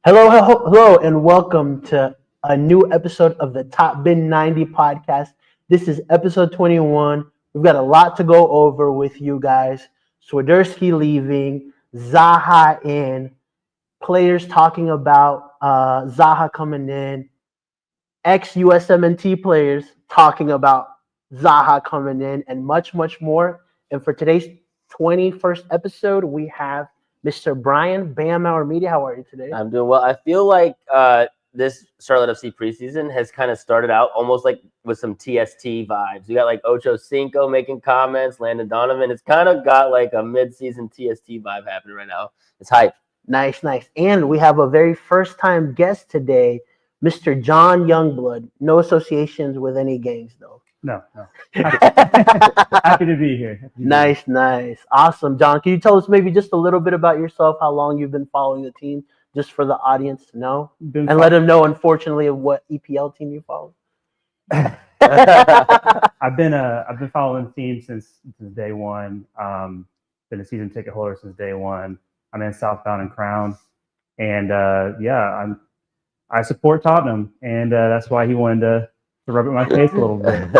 Hello, and welcome to a new episode of the Top Bin 90 podcast. This is episode 21. We've got a lot to go over with you guys. Swiderski leaving, Zaha in, players talking about Zaha coming in, ex-USMNT players talking about Zaha coming in, and much, much more. And for today's 21st episode, we have Mr. Brian Bam Hour Media. How are you today? I'm doing well. I feel like this Charlotte FC preseason has kind of started out almost like with some TST vibes. You got like Ocho Cinco making comments, Landon Donovan. It's kind of got like a mid-season TST vibe happening right now. It's hype. Nice. And we have a very first-time guest today, Mr. John Youngblood. No associations with any gangs, though. No. Happy to be here. Nice. Awesome. John, can you tell us maybe just a little bit about yourself, how long you've been following the team, just for the audience to know? Let them know, unfortunately, of what EPL team you follow. I've been following the team since day one. Been a season ticket holder since day one. I'm in Southbound and Crown. And I support Tottenham, and that's why he wanted to rub it in my face a little bit.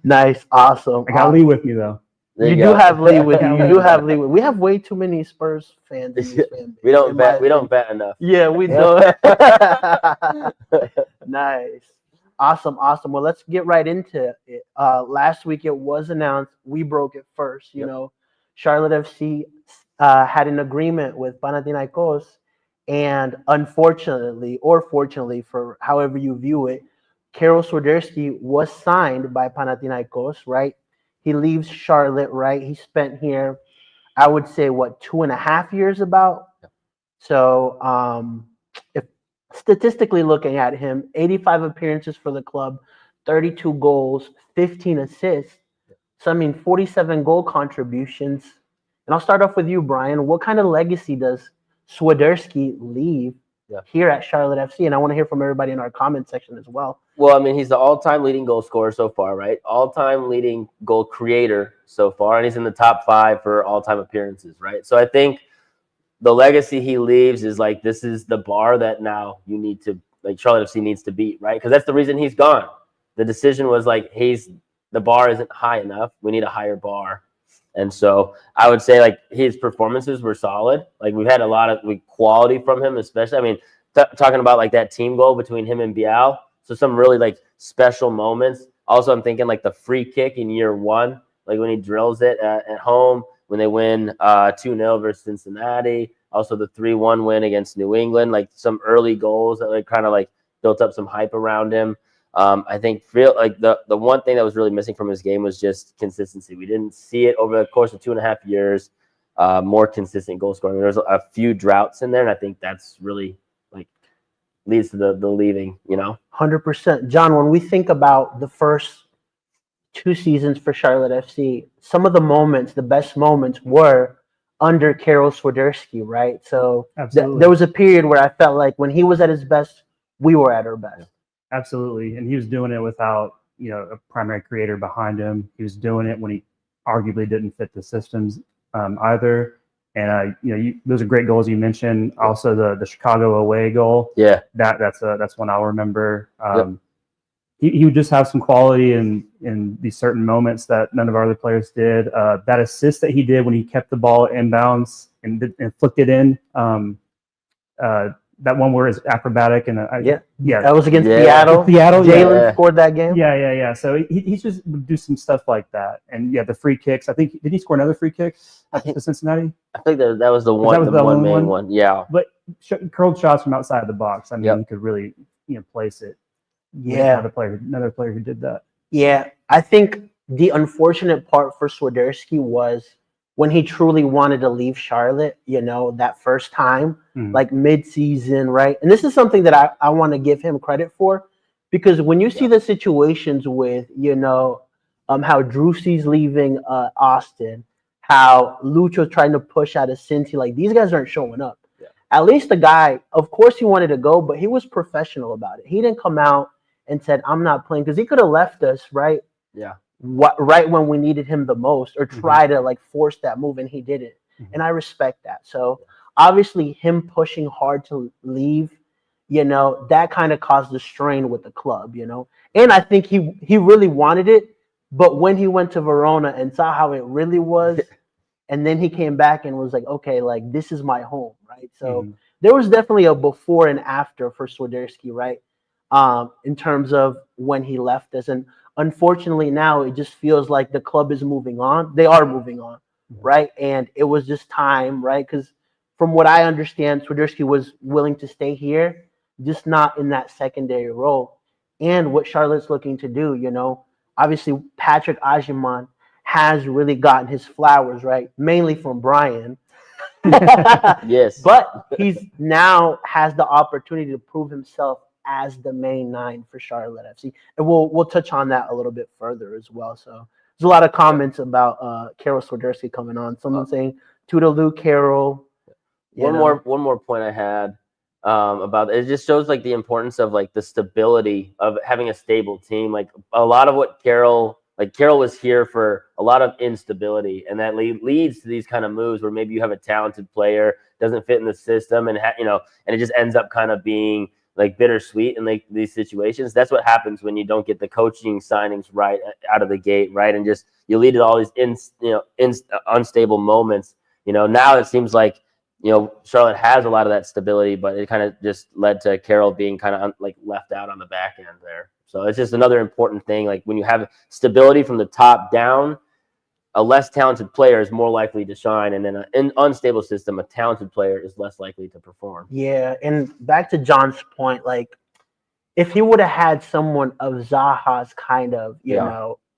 Nice, awesome. I got Lee with me though. You do have Lee with you. We have way too many Spurs fans in this fan base. We don't bet enough. Yeah, we do. Nice. Awesome. Well, let's get right into it. Last week it was announced. We broke it first. You know, Charlotte FC had an agreement with Panathinaikos. And unfortunately, or fortunately, for however you view it, Karol Świderski was signed by Panathinaikos, right? He leaves Charlotte, right? He spent here, I would say, 2.5 years about? So, if statistically looking at him, 85 appearances for the club, 32 goals, 15 assists. So, I mean, 47 goal contributions. And I'll start off with you, Brian. What kind of legacy does Swiderski leave here at Charlotte FC? And I want to hear from everybody in our comment section as well. Well, I mean, he's the all-time leading goal scorer so far, right? All-time leading goal creator so far, and he's in the top 5 for all-time appearances, right? So I think the legacy he leaves is like, this is the bar that now you need to, like, Charlotte FC needs to beat, right? Because that's the reason he's gone. The decision was like, the bar isn't high enough. We need a higher bar. And so I would say, like, his performances were solid. Like, we've had a lot of quality from him, especially. I mean, talking about, like, that team goal between him and Bial. So some really, like, special moments. Also, I'm thinking, like, the free kick in year 1, like, when he drills it at home, when they win 2-0 versus Cincinnati. Also, the 3-1 win against New England. Like, some early goals that, like, kind of, like, built up some hype around him. I think the one thing that was really missing from his game was just consistency. We didn't see it over the course of 2.5 years, more consistent goal scoring. There's a few droughts in there, and I think that's really like leads to the leaving, 100%. John, when we think about the first 2 seasons for Charlotte FC, some of the best moments were under Karol Świderski, right? So there was a period where I felt like when he was at his best, we were at our best. Absolutely. And he was doing it without, a primary creator behind him. He was doing it when he arguably didn't fit the systems either. And, those are great goals you mentioned. Also, the Chicago away goal. Yeah. That's one I'll remember. He would just have some quality in these certain moments that none of our other players did. That assist that he did when he kept the ball inbounds and flicked it in. That one where it's acrobatic and that was against Seattle. Jalen scored that game. Yeah. So he just would do some stuff like that, and the free kicks. I think did he score another free kick to Cincinnati? I think that was the one main one. Yeah, but curled shots from outside the box. I mean, he could really place it. Yeah, another player who did that. Yeah, I think the unfortunate part for Swiderski was when he truly wanted to leave Charlotte, that first time, like mid-season, right? And this is something that I want to give him credit for, because when you see the situations with, how Drewsy's leaving Austin, how Lucho's trying to push out of Cincy, like, these guys aren't showing up. Yeah. At least the guy, of course he wanted to go, but he was professional about it. He didn't come out and said, I'm not playing, because he could have left us, right? Yeah. Right when we needed him the most, or try to like force that move, and he didn't. And I respect that. So obviously him pushing hard to leave, that kind of caused the strain with the club, and I think he really wanted it, but when he went to Verona and saw how it really was, and then he came back and was like, okay, like this is my home, right? So there was definitely a before and after for Swiderski, right? In terms of when he left us, and unfortunately now it just feels like the club is moving on. They are moving on, right? And it was just time, right? Because from what I understand, Swiderski was willing to stay here, just not in that secondary role. And what Charlotte's looking to do, obviously Patrick Agyemang has really gotten his flowers, right? Mainly from Brian. Yes. But he's now has the opportunity to prove himself as the main 9 for Charlotte FC. And we'll touch on that a little bit further as well. So there's a lot of comments about Karol Świderski coming on. Someone saying, Toodaloo, Karol. One more point I had about it just shows like the importance of like the stability of having a stable team. Like a lot of what Karol was here for a lot of instability, and that leads to these kind of moves where maybe you have a talented player doesn't fit in the system, and and it just ends up kind of being like bittersweet in like these situations. That's what happens when you don't get the coaching signings right out of the gate, right? And just you lead to all these unstable moments. Now it seems like Charlotte has a lot of that stability, but it kind of just led to Karol being kind of like left out on the back end there. So it's just another important thing. Like when you have stability from the top down, a less talented player is more likely to shine, and then in an unstable system, a talented player is less likely to perform. Yeah, and back to John's point, like if he would have had someone of Zaha's kind of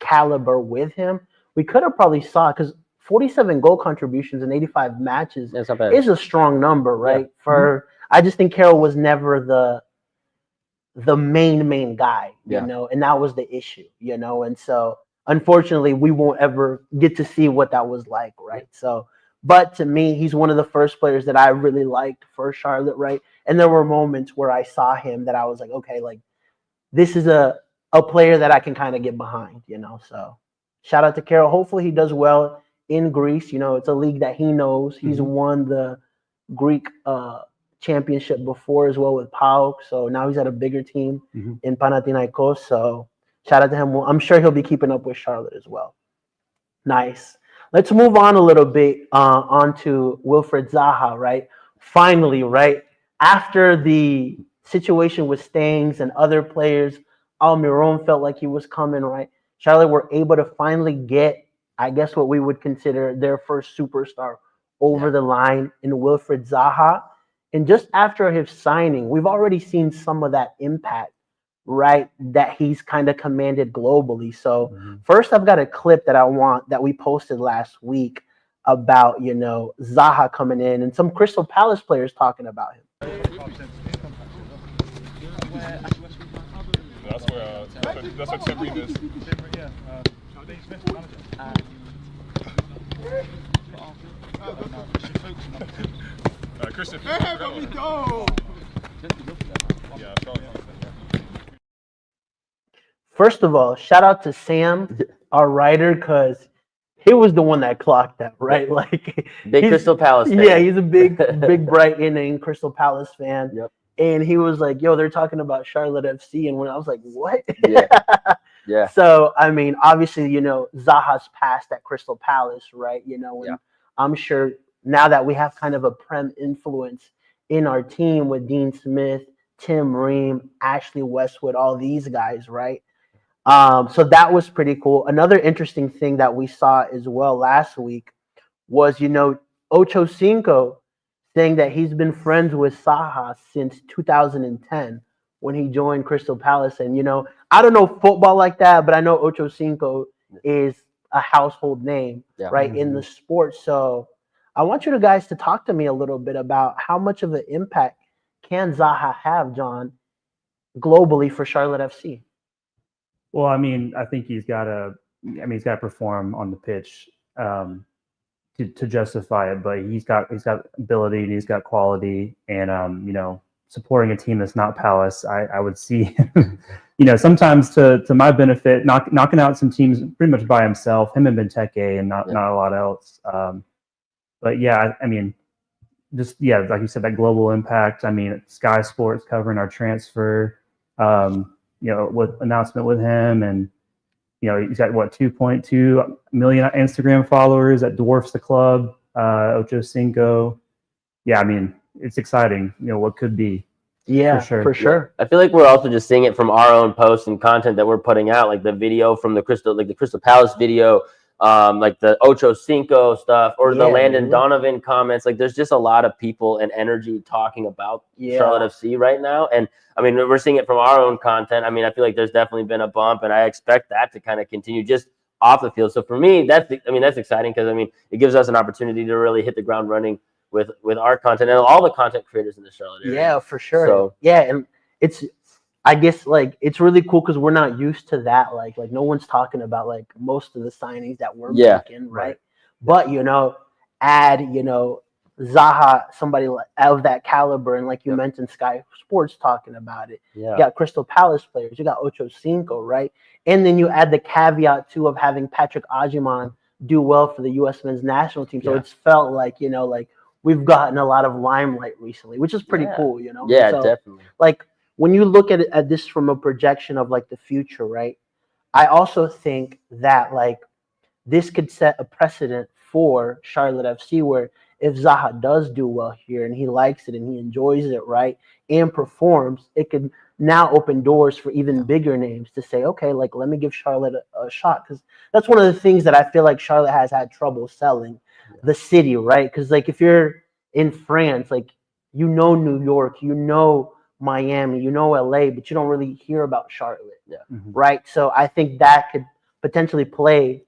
caliber with him, we could have probably saw, because 47 goal contributions in 85 matches is a strong number, right? Yeah. I just think Karol was never the main guy, and that was the issue, and so unfortunately we won't ever get to see what that was like, right? So, but to me, he's one of the first players that I really liked for Charlotte, right? And there were moments where I saw him that I was like, okay, like this is a player that I can kind of get behind, so shout out to Karol. Hopefully he does well in Greece. It's a league that he knows. He's won the Greek championship before as well with PAOK, so now he's at a bigger team in Panathinaikos, so shout out to him. I'm sure he'll be keeping up with Charlotte as well. Nice. Let's move on a little bit onto Wilfried Zaha, right? Finally, right? After the situation with Stangs and other players, Almiron felt like he was coming, right? Charlotte were able to finally get, I guess, what we would consider their first superstar over the line in Wilfried Zaha. And just after his signing, we've already seen some of that impact, right, that he's kind of commanded globally. So first, I've got a clip that we posted last week about, Zaha coming in and some Crystal Palace players talking about him. That's what Tim is. Christian. First of all, shout out to Sam, our writer, because he was the one that clocked that, right? Like big Crystal Palace fan. Yeah, he's a big Brighton and Crystal Palace fan. Yep. And he was like, yo, they're talking about Charlotte FC. And when I was like, what? Yeah. So, I mean, obviously, Zaha's passed at Crystal Palace, right? And I'm sure now that we have kind of a Prem influence in our team with Dean Smith, Tim Ream, Ashley Westwood, all these guys, right? So that was pretty cool. Another interesting thing that we saw as well last week was, Ocho Cinco saying that he's been friends with Zaha since 2010 when he joined Crystal Palace. And, I don't know football like that, but I know Ocho Cinco is a household name, right, in the sport. So I want you guys to talk to me a little bit about how much of an impact can Zaha have, John, globally for Charlotte FC? Well, I mean, I think he's got to perform on the pitch to justify it, but he's got ability and he's got quality, and supporting a team that's not Palace, I would see, sometimes to my benefit, knocking out some teams pretty much by himself, him and Benteke, and not a lot else. But yeah, I mean, just like you said, that global impact. I mean, Sky Sports covering our transfer, with announcement with him, and he's got 2.2 million Instagram followers. That dwarfs the club. Ocho Cinco. Yeah, I mean, it's exciting. What could be. Yeah, for sure. I feel like we're also just seeing it from our own posts and content that we're putting out, like the video from the Crystal Palace video, like the Ocho Cinco stuff, or the Landon Donovan comments. Like, there's just a lot of people and energy talking about Charlotte FC right now. And I mean, we're seeing it from our own content. I mean, I feel like there's definitely been a bump, and I expect that to kind of continue just off the field. So for me, that's exciting, because I mean, it gives us an opportunity to really hit the ground running with our content and all the content creators in the Charlotte area. Yeah, for sure. So, and I guess like it's really cool because we're not used to that. Like no one's talking about like most of the signings that we're making, right? But add Zaha, somebody of that caliber, and like you mentioned, Sky Sports talking about it. Yeah. You got Crystal Palace players, you got Ocho Cinco, right? And then you add the caveat too of having Patrick Agyemang do well for the U.S. men's national team. So it's felt like like we've gotten a lot of limelight recently, which is pretty cool, Yeah, so, definitely. Like when you look at this from a projection of like the future, right? I also think that like this could set a precedent for Charlotte FC, where if Zaha does do well here and he likes it and he enjoys it, right, and performs, it could now open doors for even bigger names to say, okay, like let me give Charlotte a shot, because that's one of the things that I feel like Charlotte has had trouble selling. The city, right? Because like if you're in France, like New York, Miami, LA, but you don't really hear about Charlotte, right? So I think that could potentially play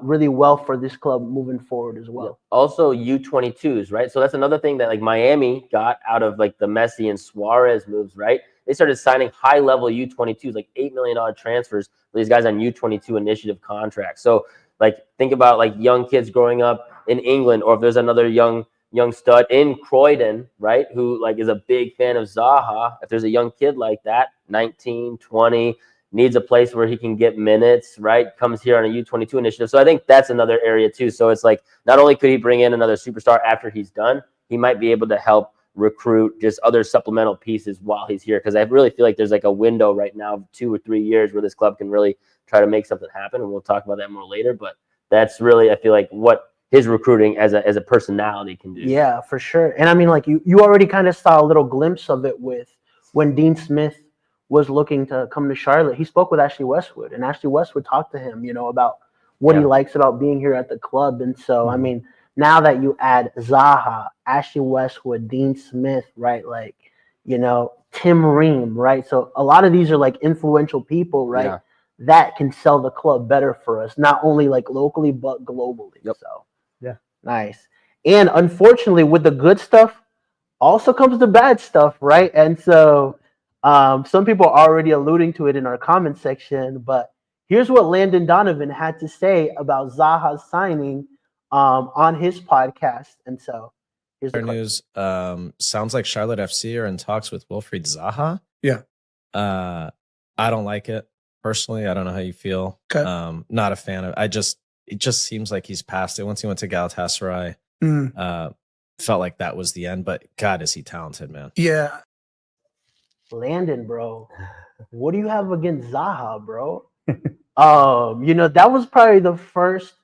really well for this club moving forward as well. Also U22s, right? So that's another thing that like Miami got out of like the Messi and Suarez moves, right? They started signing high-level U22s, like $8 million transfers for these guys on U22 initiative contracts. So like think about like young kids growing up in England, or if there's another young stud in Croydon, right, who like is a big fan of Zaha. If there's a young kid like that, 19, 20, needs a place where he can get minutes, right, comes here on a U22 initiative. So I think that's another area too. So it's like not only could he bring in another superstar after he's done, he might be able to help recruit just other supplemental pieces while he's here, because I really feel like there's like a window right now of 2 or 3 years where this club can really try to make something happen, and we'll talk about that more later. But that's really, I feel like, what his recruiting as a personality can do. Yeah, for sure. And I mean, like you already kind of saw a little glimpse of it with when Dean Smith was looking to come to Charlotte. He spoke with Ashley Westwood, and Ashley Westwood talked to him, about what he likes about being here at the club. And so, I mean, now that you add Zaha, Ashley Westwood, Dean Smith, right, like, Tim Ream, right? So a lot of these are like influential people, right? Yeah. That can sell the club better for us, not only like locally, but globally. Yep. So, nice. And unfortunately, with the good stuff also comes the bad stuff, right? And so some people are already alluding to it in our comment section, but here's what Landon Donovan had to say about Zaha's signing on his podcast. And so here's the news. Sounds like Charlotte FC are in talks with Wilfried Zaha. Yeah. I don't like it. Personally, I don't know how you feel. Okay. Not a fan of it. It just seems like he's past it. Once he went to Galatasaray, felt like that was the end. But God, is he talented, man? Yeah. Landon, bro, what do you have against Zaha, bro? That was probably the first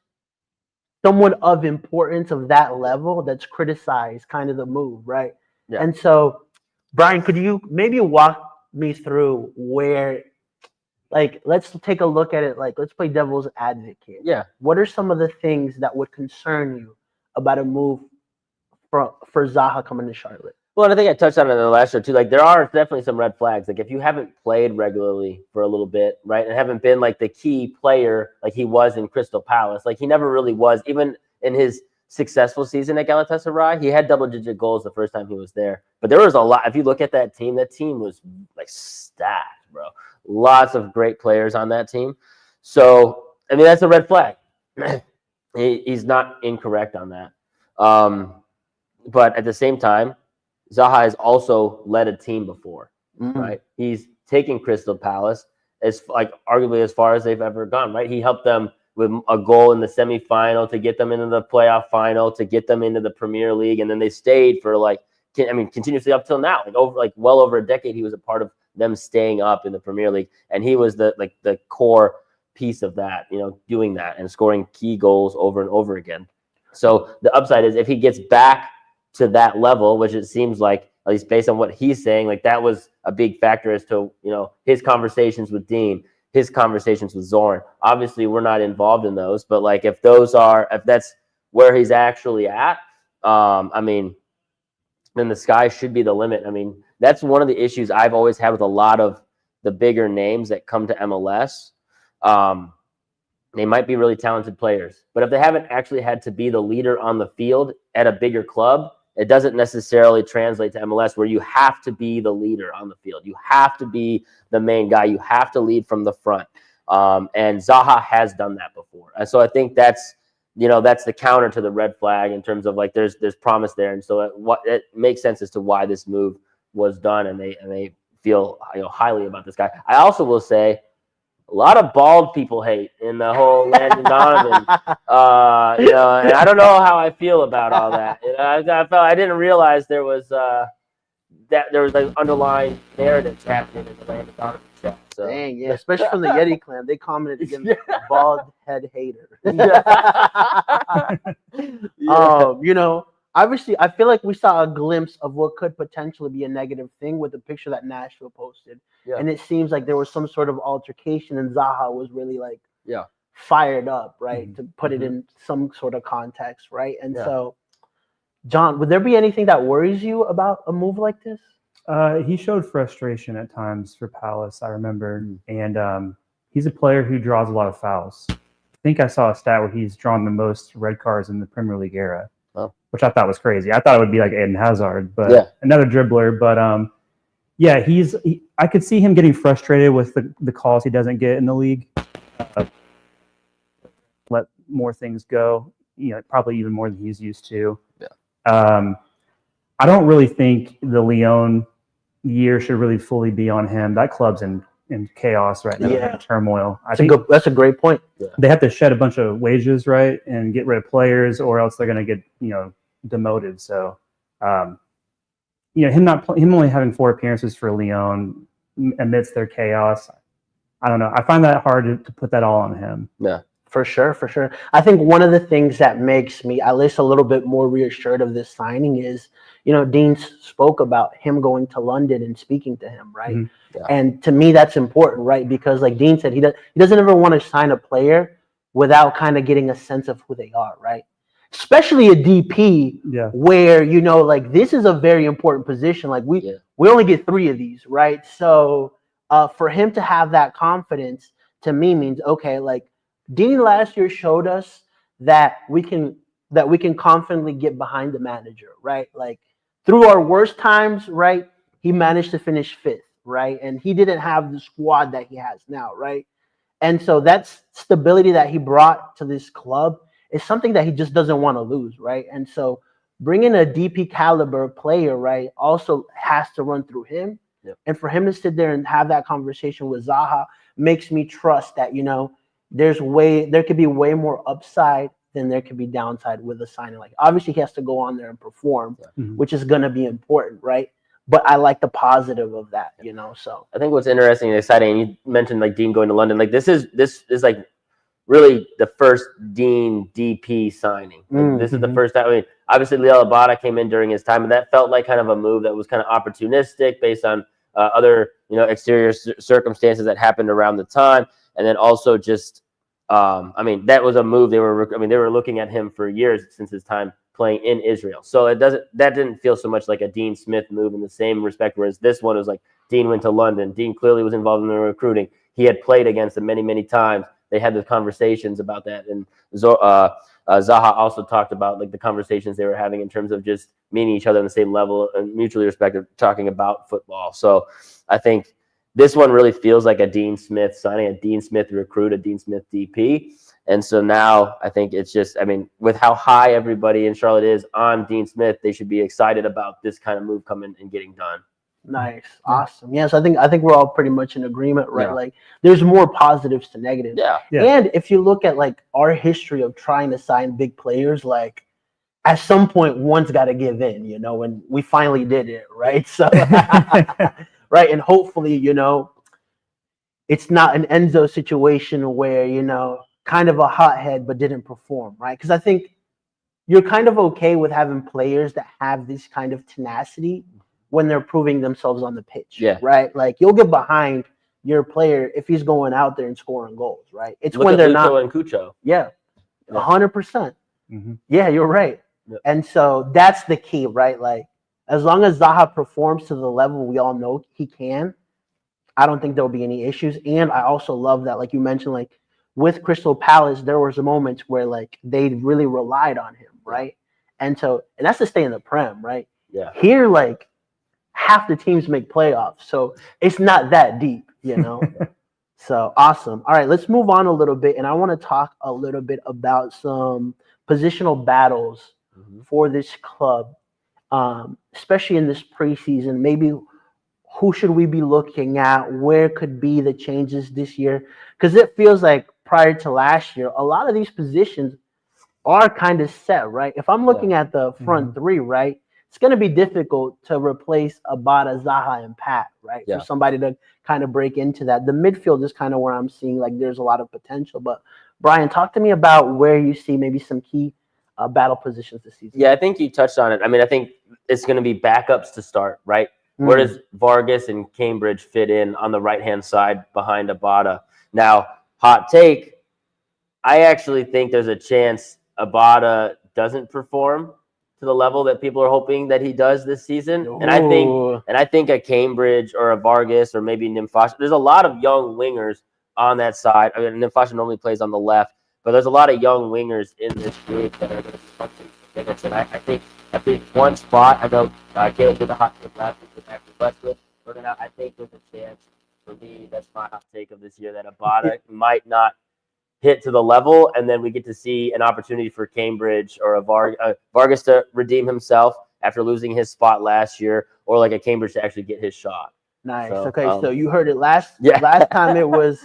someone of importance of that level that's criticized kind of the move, right? Yeah. And so, Brian, could you maybe walk me through where, like, let's take a look at it. Like, let's play devil's advocate. Yeah. What are some of the things that would concern you about a move for Zaha coming to Charlotte? Well, and I think I touched on it in the last show too. Like, there are definitely some red flags. Like, if you haven't played regularly for a little bit, right, and haven't been like the key player like he was in Crystal Palace, like he never really was. Even in his successful season at Galatasaray, he had double-digit goals the first time he was there. But there was a lot. If you look at that team was like stacked, bro. Lots of great players on that team. So, I mean, that's a red flag. He's not incorrect on that. But at the same time, Zaha has also led a team before, right? He's taken Crystal Palace as like arguably as far as they've ever gone, right? He helped them with a goal in the semifinal to get them into the playoff final, to get them into the Premier League, and then they stayed for continuously up till now, well over a decade. He was a part of them staying up in the Premier League, and he was the core piece of that, doing that and scoring key goals over and over again. So the upside is if he gets back to that level, which it seems like, at least based on what he's saying, like that was a big factor as to, his conversations with Dean, his conversations with Zoran. Obviously, we're not involved in those, but like if that's where he's actually at, then the sky should be the limit. That's one of the issues I've always had with a lot of the bigger names that come to MLS. They might be really talented players, but if they haven't actually had to be the leader on the field at a bigger club, it doesn't necessarily translate to MLS, where you have to be the leader on the field. You have to be the main guy. You have to lead from the front. And Zaha has done that before. And so I think that's the counter to the red flag in terms of like there's promise there. And so it makes sense as to why this move was done, and they feel highly about this guy. I also will say, a lot of bald people hate in the whole Landon Donovan, and I don't know how I feel about all that. I didn't realize there was like underlying narratives happening in the Landon Donovan chat. So. Dang, yeah, especially from the Yeti clan, they commented against bald head hater. Obviously, I feel like we saw a glimpse of what could potentially be a negative thing with the picture that Nashville posted. Yeah. And it seems like there was some sort of altercation, and Zaha was really fired up, right? Mm-hmm. To put it in some sort of context, right? And so, John, would there be anything that worries you about a move like this? He showed frustration at times for Palace, I remember. And he's a player who draws a lot of fouls. I think I saw a stat where he's drawn the most red cards in the Premier League era. Which I thought was crazy. I thought it would be like Eden Hazard, but another dribbler. But I could see him getting frustrated with the calls he doesn't get in the league. Let more things go, probably even more than he's used to. Yeah. I don't really think the Lyon year should really fully be on him. That club's in chaos right now, in turmoil. I think that's a great point. They have to shed a bunch of wages, right, and get rid of players, or else they're going to get demoted. So, him only having 4 appearances for Lyon amidst their chaos, I don't know. I find that hard to put that all on him. Yeah, for sure. I think one of the things that makes me at least a little bit more reassured of this signing is, Dean spoke about him going to London and speaking to him, right? Mm-hmm. Yeah. And to me, that's important, right? Because like Dean said, he doesn't ever want to sign a player without kind of getting a sense of who they are, right? Especially a DP, where this is a very important position. Like we only get 3 of these, right? So for him to have that confidence, to me, means okay. Like Dean last year showed us that we can confidently get behind the manager, right? Like through our worst times, right? He managed to finish 5th, right? And he didn't have the squad that he has now, right? And so that stability that he brought to this club is something that he just doesn't want to lose, right? And so bringing a DP caliber player, right, also has to run through him. Yep. And for him to sit there and have that conversation with Zaha makes me trust that, there could be way more upside than there could be downside with a signing. Like obviously he has to go on there and perform, which is going to be important, right? But I like the positive of that, so. I think what's interesting and exciting, you mentioned like Dean going to London, like this is like really the first Dean DP signing. Like, this is the first time. Obviously Leo Abada came in during his time, and that felt like kind of a move that was kind of opportunistic based on other, exterior circumstances that happened around the time. And then also just, that was a move they were looking at him for years since his time playing in Israel. So that didn't feel so much like a Dean Smith move in the same respect, whereas this one was like Dean went to London. Dean clearly was involved in the recruiting. He had played against them many, many times. They had the conversations about that. And Zaha also talked about like the conversations they were having in terms of just meeting each other on the same level and mutually respectful, talking about football. So I think this one really feels like a Dean Smith signing, a Dean Smith recruit, a Dean Smith DP. And so now I think it's just, with how high everybody in Charlotte is on Dean Smith, they should be excited about this kind of move coming and getting done. Nice, awesome. Yes, I think we're all pretty much in agreement, right? Yeah. Like, there's more positives to negatives. Yeah. Yeah. And if you look at like our history of trying to sign big players, like at some point one's got to give in, you know, and we finally did it, right? So, right, and hopefully, you know, it's not an Enzo situation where, you know, kind of a hothead but didn't perform, right? Because I think you're kind of okay with having players that have this kind of tenacity when they're proving themselves on the pitch, Yeah. right? Like, you'll get behind your player if he's going out there and scoring goals, right? It's Look when at they're Lucho not. and Cucho. Yeah, Yeah. 100%. Mhm. Yeah, you're right. Yep. And so that's the key, right? Like, as long as Zaha performs to the level we all know he can, I don't think there'll be any issues. And I also love that, like you mentioned, like with Crystal Palace, there was moments where like they really relied on him, right? And that's to stay in the Prem, right? Yeah. Here, like half the teams make playoffs, so it's not that deep, you know. So awesome. All right, let's move on a little bit, and I want to talk a little bit about some positional battles for this club, especially in this preseason. Maybe who should we be looking at? Where could be the changes this year? Because it feels like prior to last year, a lot of these positions are kind of set, right? If I'm looking at the front three, right, it's going to be difficult to replace Abada, Zaha, and Pat, right? Yeah. For somebody to kind of break into that. The midfield is kind of where I'm seeing like there's a lot of potential. But Brian, talk to me about where you see maybe some key battle positions this season. Yeah, I think you touched on it. I mean, I think it's going to be backups to start, right? Where does Vargas and Cambridge fit in on the right-hand side behind Abada? Now, hot take, I actually think there's a chance Abada doesn't perform to the level that people are hoping that he does this season. And I think a Cambridge or a Vargas or maybe Nimfasha, there's a lot of young wingers on that side. I mean, Nimfasha normally plays on the left, but there's a lot of young wingers in this group that are going to be punching minutes. And I think at least one spot, I know Caleb did the hot take last week with Active Westwood. I think there's a chance for me, that's my hot take of this year, that Abada might not hit to the level, and then we get to see an opportunity for Cambridge or a Vargas to redeem himself after losing his spot last year, or like a Cambridge to actually get his shot. Nice. So, Okay, so you heard it last time it was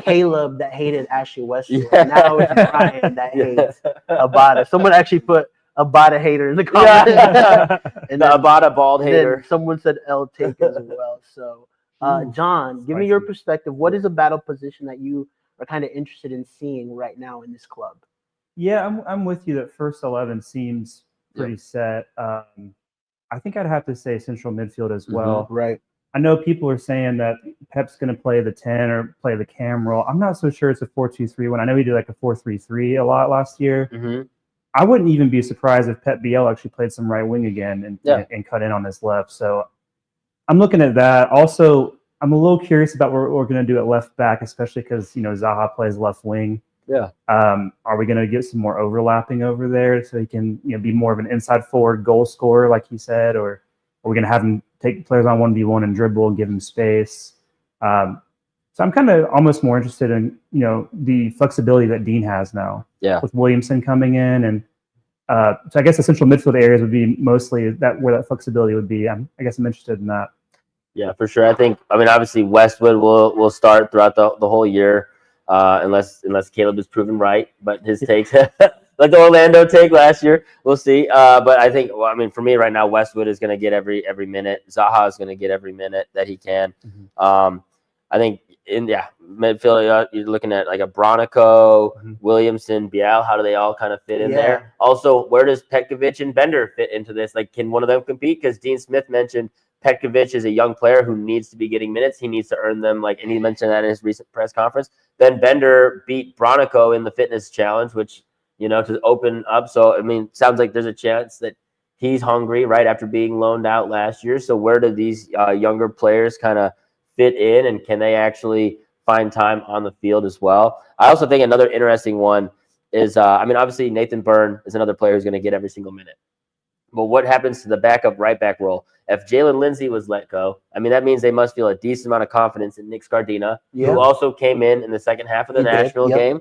Caleb that hated Ashley Westwood. Yeah. Now it's Brian that hates Abada. Someone actually put Abada hater in the comments. And The then, Abada bald hater. then someone said L take as well. So John, give me your perspective. What is a battle position that you are kind of interested in seeing right now in this club? Yeah, I'm with you that first 11 seems pretty set. I think I'd have to say central midfield as well. Right. I know people are saying that Pep's going to play the 10 or play the cam role. I'm not so sure it's a 4-2-3 1. I know he did like a 4-3-3 a lot last year. I wouldn't even be surprised if Pep Biel actually played some right wing again and cut in on his left. So I'm looking at that. Also, I'm a little curious about what we're going to do at left back, especially because, you know, Zaha plays left wing. Yeah. Are we going to get some more overlapping over there so he can, you know, be more of an inside forward goal scorer, like he said, or are we going to have him take players on 1v1 and dribble and give him space? So I'm kind of almost more interested in, you know, the flexibility that Dean has now. Yeah. With Williamson coming in, and so I guess the central midfield areas would be mostly that where that flexibility would be. I guess I'm interested in that. Yeah, for sure. I mean, obviously Westwood will start throughout the whole year, unless Caleb is proven right. But his takes, like the Orlando take last year, we'll see. But I think, for me right now, Westwood is going to get every minute. Zaha is going to get every minute that he can. I think midfield, you're looking at like a Bronico, Williamson, Biel. How do they all kind of fit in there? Also, where does Petkovic and Bender fit into this? Like, can one of them compete? Because Dean Smith mentioned Petkovic is a young player who needs to be getting minutes. He needs to earn them, and he mentioned that in his recent press conference. Then Bender beat Bronico in the fitness challenge, which, you know, to open up. So, sounds like there's a chance that he's hungry right after being loaned out last year. So where do these younger players kind of fit in, and can they actually find time on the field as well? I also think another interesting one is, obviously Nathan Byrne is another player who's going to get every single minute. But what happens to the backup right back role? If Jalen Lindsay was let go, that means they must feel a decent amount of confidence in Nick Scardina, who also came in the second half of the Nashville game.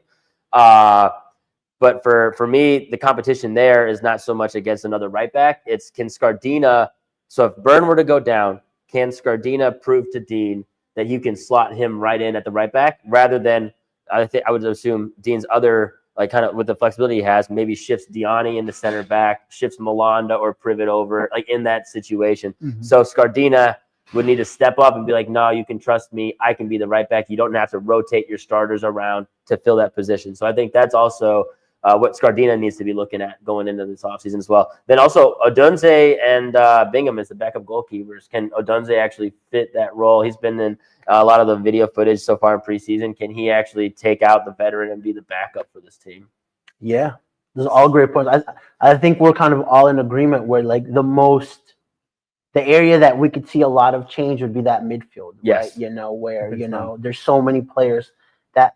But for me, the competition there is not so much against another right back. It's can Scardina. So if Byrne were to go down, can Scardina prove to Dean that you can slot him right in at the right back rather than I would assume Dean's other like kind of with the flexibility he has, maybe shifts Diani into center back, shifts Malanda or Privet over like in that situation. So Scardina would need to step up and be like, no, you can trust me. I can be the right back. You don't have to rotate your starters around to fill that position. So I think that's also what Scardina needs to be looking at going into this offseason as well. Then also Odunze and Bingham as the backup goalkeepers. Can Odunze actually fit that role? He's been in a lot of the video footage so far in preseason. Can he actually take out the veteran and be the backup for this team? Yeah, those are all great points. I think we're kind of all in agreement where like the area that we could see a lot of change would be that midfield, Yes. right? Where, there's so many players that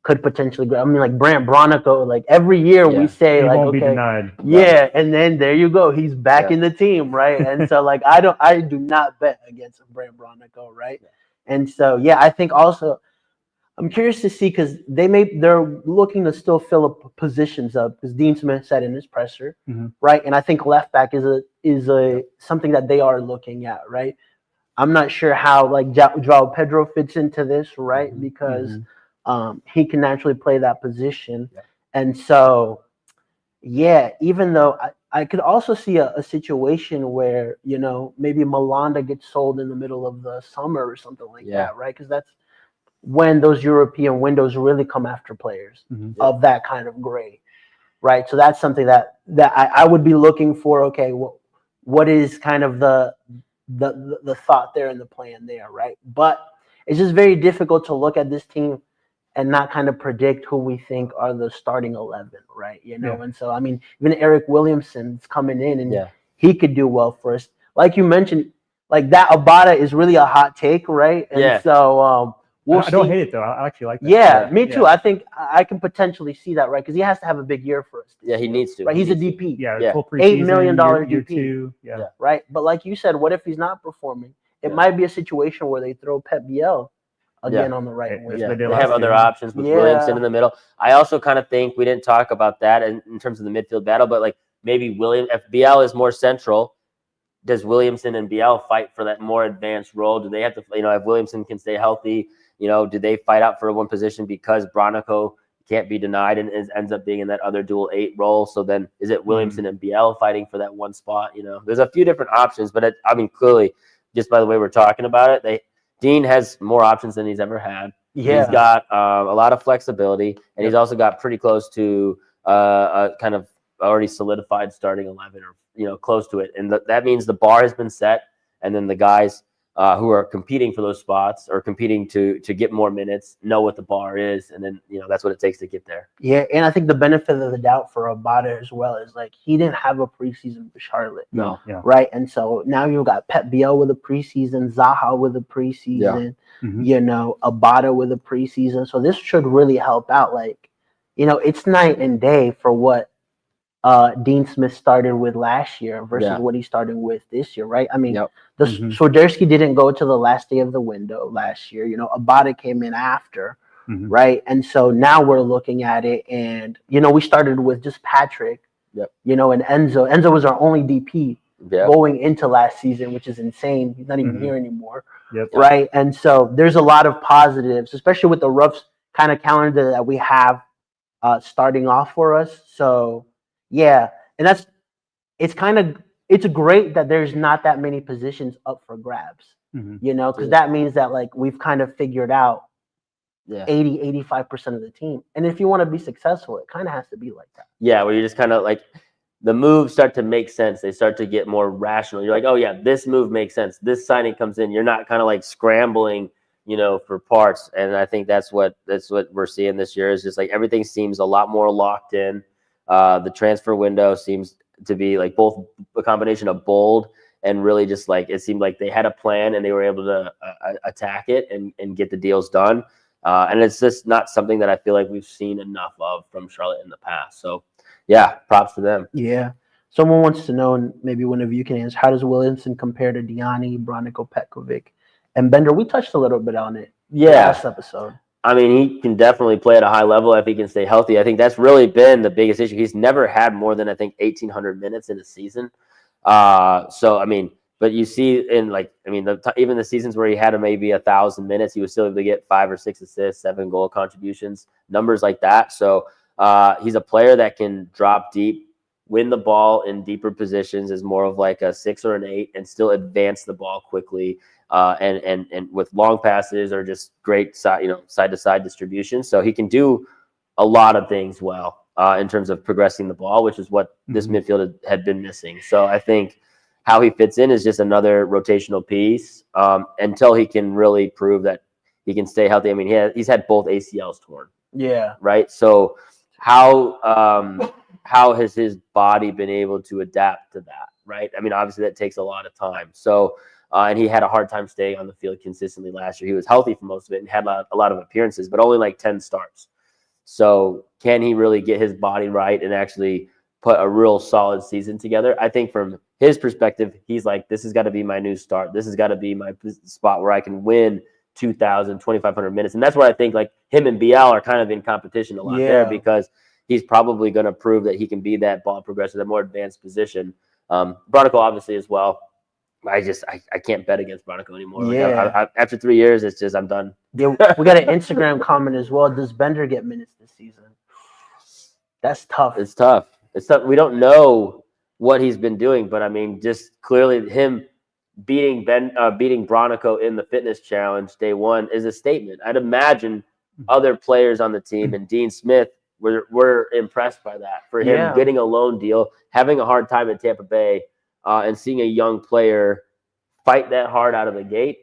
could potentially go. I mean, like Brant Bronico, like every year we say He like, won't be okay, denied. yeah, and then there you go. He's back in the team, right? And so like I do not bet against Brant Bronico, right? And so I think also I'm curious to see because they're looking to still fill up positions up because Dean Smith said in his presser, right? And I think left back is a something that they are looking at, right? I'm not sure how like Joao Pedro fits into this, right? Because he can naturally play that position, and so even though I could also see a situation where maybe Malanda gets sold in the middle of the summer or something like that, right? Because that's when those European windows really come after players of that kind of grade, right? So that's something that I would be looking for. Okay, what is kind of the thought there and the plan there, right? But it's just very difficult to look at this team and not kind of predict who we think are the starting 11, right? And so I mean, even Eric Williamson's coming in and he could do well for us. Like you mentioned, like that Abada is really a hot take, right? And so I don't hate it though. I actually like that. Yeah, me too. I think I can potentially see that, right? Because he has to have a big year for us. Yeah, he needs to. Right, he's a DP. Full preseason, $8 million year DP. two. Right. But like you said, what if he's not performing? It might be a situation where they throw Pep Biel again on the right wing. They have other options with Williamson in the middle. I also kind of think we didn't talk about that in terms of the midfield battle, but like maybe if Biel is more central, does Williamson and Biel fight for that more advanced role? Do they have to, if Williamson can stay healthy, do they fight out for one position because Bronico can't be denied and ends up being in that other dual 8 role? So then is it Williamson and Biel fighting for that one spot? There's a few different options, but clearly just by the way we're talking about it, Dean has more options than he's ever had. He's got a lot of flexibility, and he's also got pretty close to a kind of already solidified starting 11 or close to it. And that means the bar has been set, and then the guys who are competing for those spots or competing to get more minutes know what the bar is, and then that's what it takes to get there. Yeah, and I think the benefit of the doubt for Abada as well is like he didn't have a preseason for Charlotte. No. Right? And so now you've got Pep Biel with a preseason, Zaha with a preseason, Abada with a preseason. So this should really help out. Like, it's night and day for what Dean Smith started with last year versus what he's starting with this year, right? I mean, Swiderski didn't go to the last day of the window last year. Abada came in after, right? And so now we're looking at it, and we started with just Patrick, and Enzo. Enzo was our only DP going into last season, which is insane. He's not even here anymore, right? And so there's a lot of positives, especially with the rough kind of calendar that we have starting off for us. So. Yeah, and it's great that there's not that many positions up for grabs, because that means that like we've kind of figured out 80-85% of the team. And if you want to be successful, it kind of has to be like that. Yeah, where you just kind of like the moves start to make sense. They start to get more rational. You're like, oh yeah, this move makes sense. This signing comes in. You're not kind of like scrambling, for parts. And I think that's what we're seeing this year is just like everything seems a lot more locked in. The transfer window seems to be like both a combination of bold and really just like it seemed like they had a plan and they were able to attack it and get the deals done. And it's just not something that I feel like we've seen enough of from Charlotte in the past. So, props to them. Yeah. Someone wants to know, and maybe one of you can answer, how does Williamson compare to Diani, Bronico, Petkovic, and Bender? We touched a little bit on it last episode. I mean, he can definitely play at a high level if he can stay healthy. I think that's really been the biggest issue. He's never had more than, 1,800 minutes in a season. But But you see in even the seasons where he had maybe 1,000 minutes, he was still able to get 5 or 6 assists, 7 goal contributions, numbers like that. So he's a player that can drop deep, win the ball in deeper positions as more of like a 6 or an 8, and still advance the ball quickly, and with long passes or just great side to side distribution. So he can do a lot of things well in terms of progressing the ball, which is what this midfield had been missing. So I think how he fits in is just another rotational piece until he can really prove that he can stay healthy. I mean, he's had both ACLs torn. Yeah. Right. So how has his body been able to adapt to that? Right. I mean, obviously that takes a lot of time. So and he had a hard time staying on the field consistently last year. He was healthy for most of it and had a lot of appearances, but only like 10 starts. So can he really get his body right and actually put a real solid season together? I think from his perspective, he's like, this has got to be my new start. This has got to be my spot where I can win 2,000, 2,500 minutes. And that's where I think like him and BL are kind of in competition a lot there, because he's probably going to prove that he can be that ball progressor, that more advanced position. Bronico obviously as well. I can't bet against Bronico anymore. Yeah. Like after 3 years, it's just I'm done. Yeah, we got an Instagram comment as well. Does Bender get minutes this season? That's tough. It's tough. It's tough. We don't know what he's been doing, but I mean, just clearly him beating Bronico in the fitness challenge day one is a statement. I'd imagine other players on the team and Dean Smith were impressed by that. For him getting a loan deal, having a hard time at Tampa Bay, and seeing a young player fight that hard out of the gate,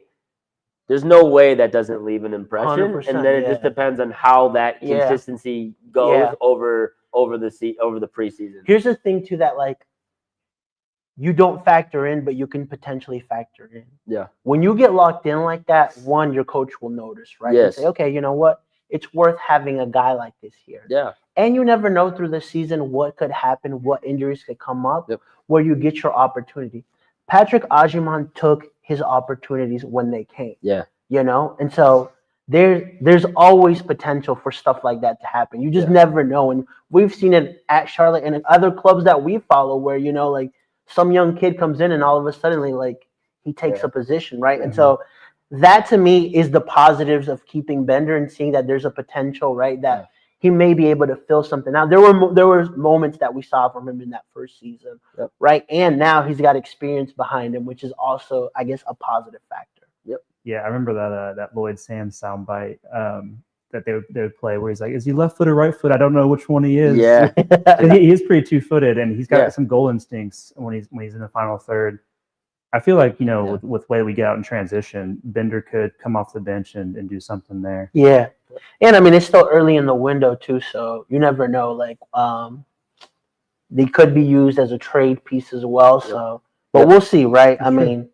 there's no way that doesn't leave an impression. And then it just depends on how that consistency goes over the preseason. Here's the thing too, that like you don't factor in, but you can potentially factor in. Yeah. When you get locked in like that, one, your coach will notice, right? Yes. And say, okay, you know what? It's worth having a guy like this here. Yeah. And you never know through the season what could happen, what injuries could come up, where you get your opportunity. Patrick Agyemang took his opportunities when they came. Yeah. You know? And so there's always potential for stuff like that to happen. You just never know. And we've seen it at Charlotte and in other clubs that we follow where, you know, like some young kid comes in and all of a sudden like he takes a position, right? And so that to me is the positives of keeping Bender and seeing that there's a potential, right? That he may be able to fill something out. There were moments that we saw from him in that first season, right? And now he's got experience behind him, which is also, I guess, a positive factor. Yeah, I remember that Lloyd Sam soundbite that they would play where he's like, "Is he left foot or right foot? I don't know which one he is." Yeah, he is pretty 2-footed, and he's got some goal instincts when he's in the final third. I feel like, you know, with the way we get out in transition, Bender could come off the bench and do something there. Yeah. And I mean, it's still early in the window too, so you never know. Like, they could be used as a trade piece as well. So, but we'll see, right? I mean,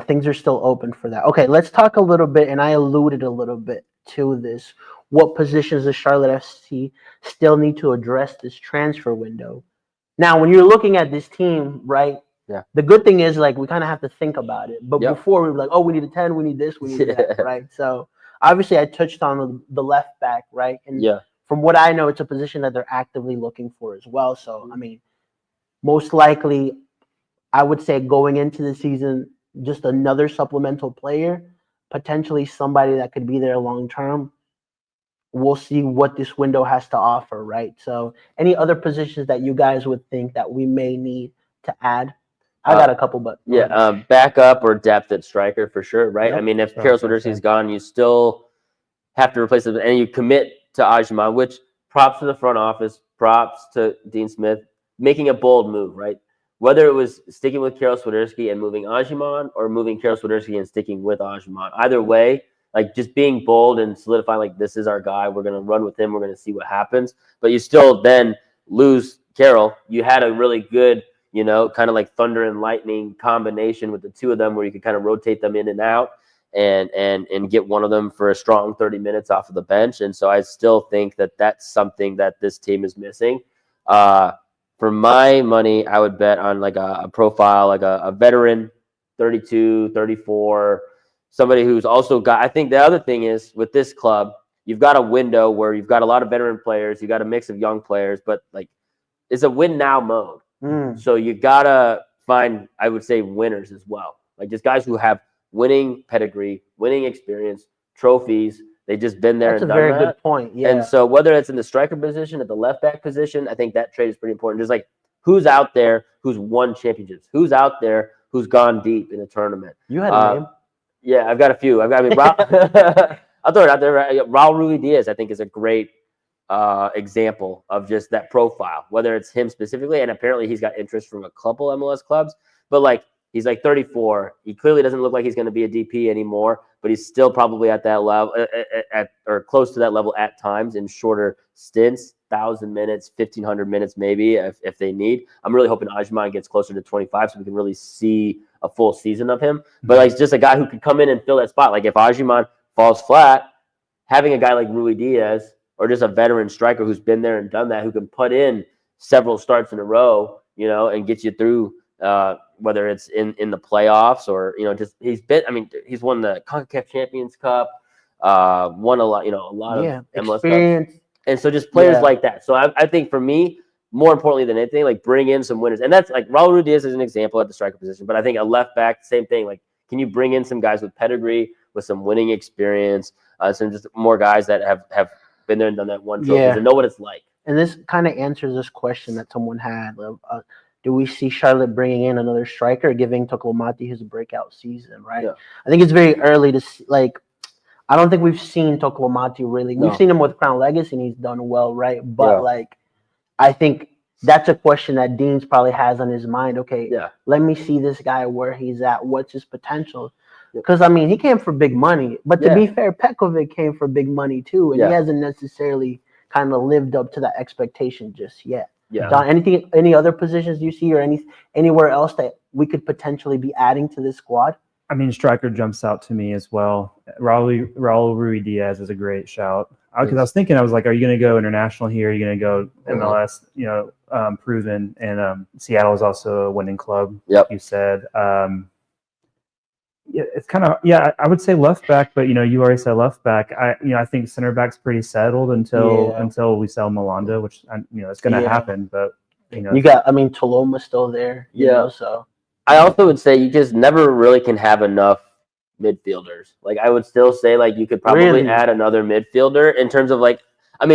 things are still open for that. Okay, let's talk a little bit, and I alluded a little bit to this. What positions does Charlotte FC still need to address this transfer window? Now, when you're looking at this team, right? Yeah. The good thing is, like, we kind of have to think about it. But before, we were like, oh, we need a 10, we need this, we need that, right? So, obviously, I touched on the left back, right? And from what I know, it's a position that they're actively looking for as well. So, I mean, most likely, I would say going into the season, just another supplemental player, potentially somebody that could be there long term. We'll see what this window has to offer, right? So, any other positions that you guys would think that we may need to add? I got a couple, but backup or depth at striker for sure, right? I mean, if Karol Świderski's gone, you still have to replace him, and you commit to Agyemang, which props to the front office, props to Dean Smith, making a bold move, right? Whether it was sticking with Karol Świderski and moving Agyemang, or moving Karol Świderski and sticking with Agyemang, either way, like just being bold and solidifying, like, this is our guy, we're going to run with him, we're going to see what happens. But you still then lose Karol. You had a really good, you know, kind of like thunder and lightning combination with the two of them, where you could kind of rotate them in and out and get one of them for a strong 30 minutes off of the bench. And so I still think that that's something that this team is missing. For my money, I would bet on like a profile, like a veteran, 32, 34, somebody who's also got, I think the other thing is with this club, you've got a window where you've got a lot of veteran players, you got a mix of young players, but like it's a win now mode. So you gotta find, I would say, winners as well. Like just guys who have winning pedigree, winning experience, trophies. They've just been there That's a and done very that. good point. Yeah. And so whether it's in the striker position, at the left back position, I think that trade is pretty important. Just like who's out there who's won championships, who's out there who's gone deep in a tournament. You had a name. Yeah, I've got a few. I'll throw it out there. Raul Ruiz, I think, is a great example of just that profile, whether it's him specifically, and apparently he's got interest from a couple MLS clubs, but like he's like 34. He clearly doesn't look like he's going to be a DP anymore, but he's still probably at that level, or close to that level at times in shorter stints, 1,000 minutes, 1,500 minutes maybe if they need. I'm really hoping Ajman gets closer to 25 so we can really see a full season of him. But like just a guy who could come in and fill that spot. Like if Ajman falls flat, having a guy like Rui Diaz or just a veteran striker who's been there and done that, who can put in several starts in a row, you know, and get you through whether it's in the playoffs or, you know, just he's won the CONCACAF Champions Cup, won a lot of MLS experience. Cups. And so just players like that. So I think for me, more importantly than anything, like bring in some winners. And that's like Raul Diaz is an example at the striker position, but I think a left back, same thing. Like, can you bring in some guys with pedigree, with some winning experience, some just more guys that have been there and done that one trophy and know what it's like. And this kind of answers this question that someone had. Do we see Charlotte bringing in another striker, giving Tokolomati his breakout season, right? Yeah. I think it's very early to see, like, I don't think we've seen Tokolomati really. We've seen him with Crown Legacy, and he's done well, right? But, like, I think that's a question that Dean's probably has on his mind. Okay, let me see this guy where he's at. What's his potential? Because, I mean, he came for big money. But to be fair, Petkovic came for big money, too. And he hasn't necessarily kind of lived up to that expectation just yet. Yeah. John, any other positions you see or anywhere else that we could potentially be adding to this squad? I mean, striker jumps out to me as well. Raul Rui Diaz is a great shout. Because I was thinking, I was like, are you going to go international here? Are you going to go MLS, proven? And Seattle is also a winning club, like you said. It's kind of, I would say left back, but, you already said left back. I think center back's pretty settled until we sell Malanda, which, it's going to happen. But, you got, Toloma's still there. You know, so. I also would say you just never really can have enough midfielders. Like I would still say like you could probably add another midfielder in terms of like,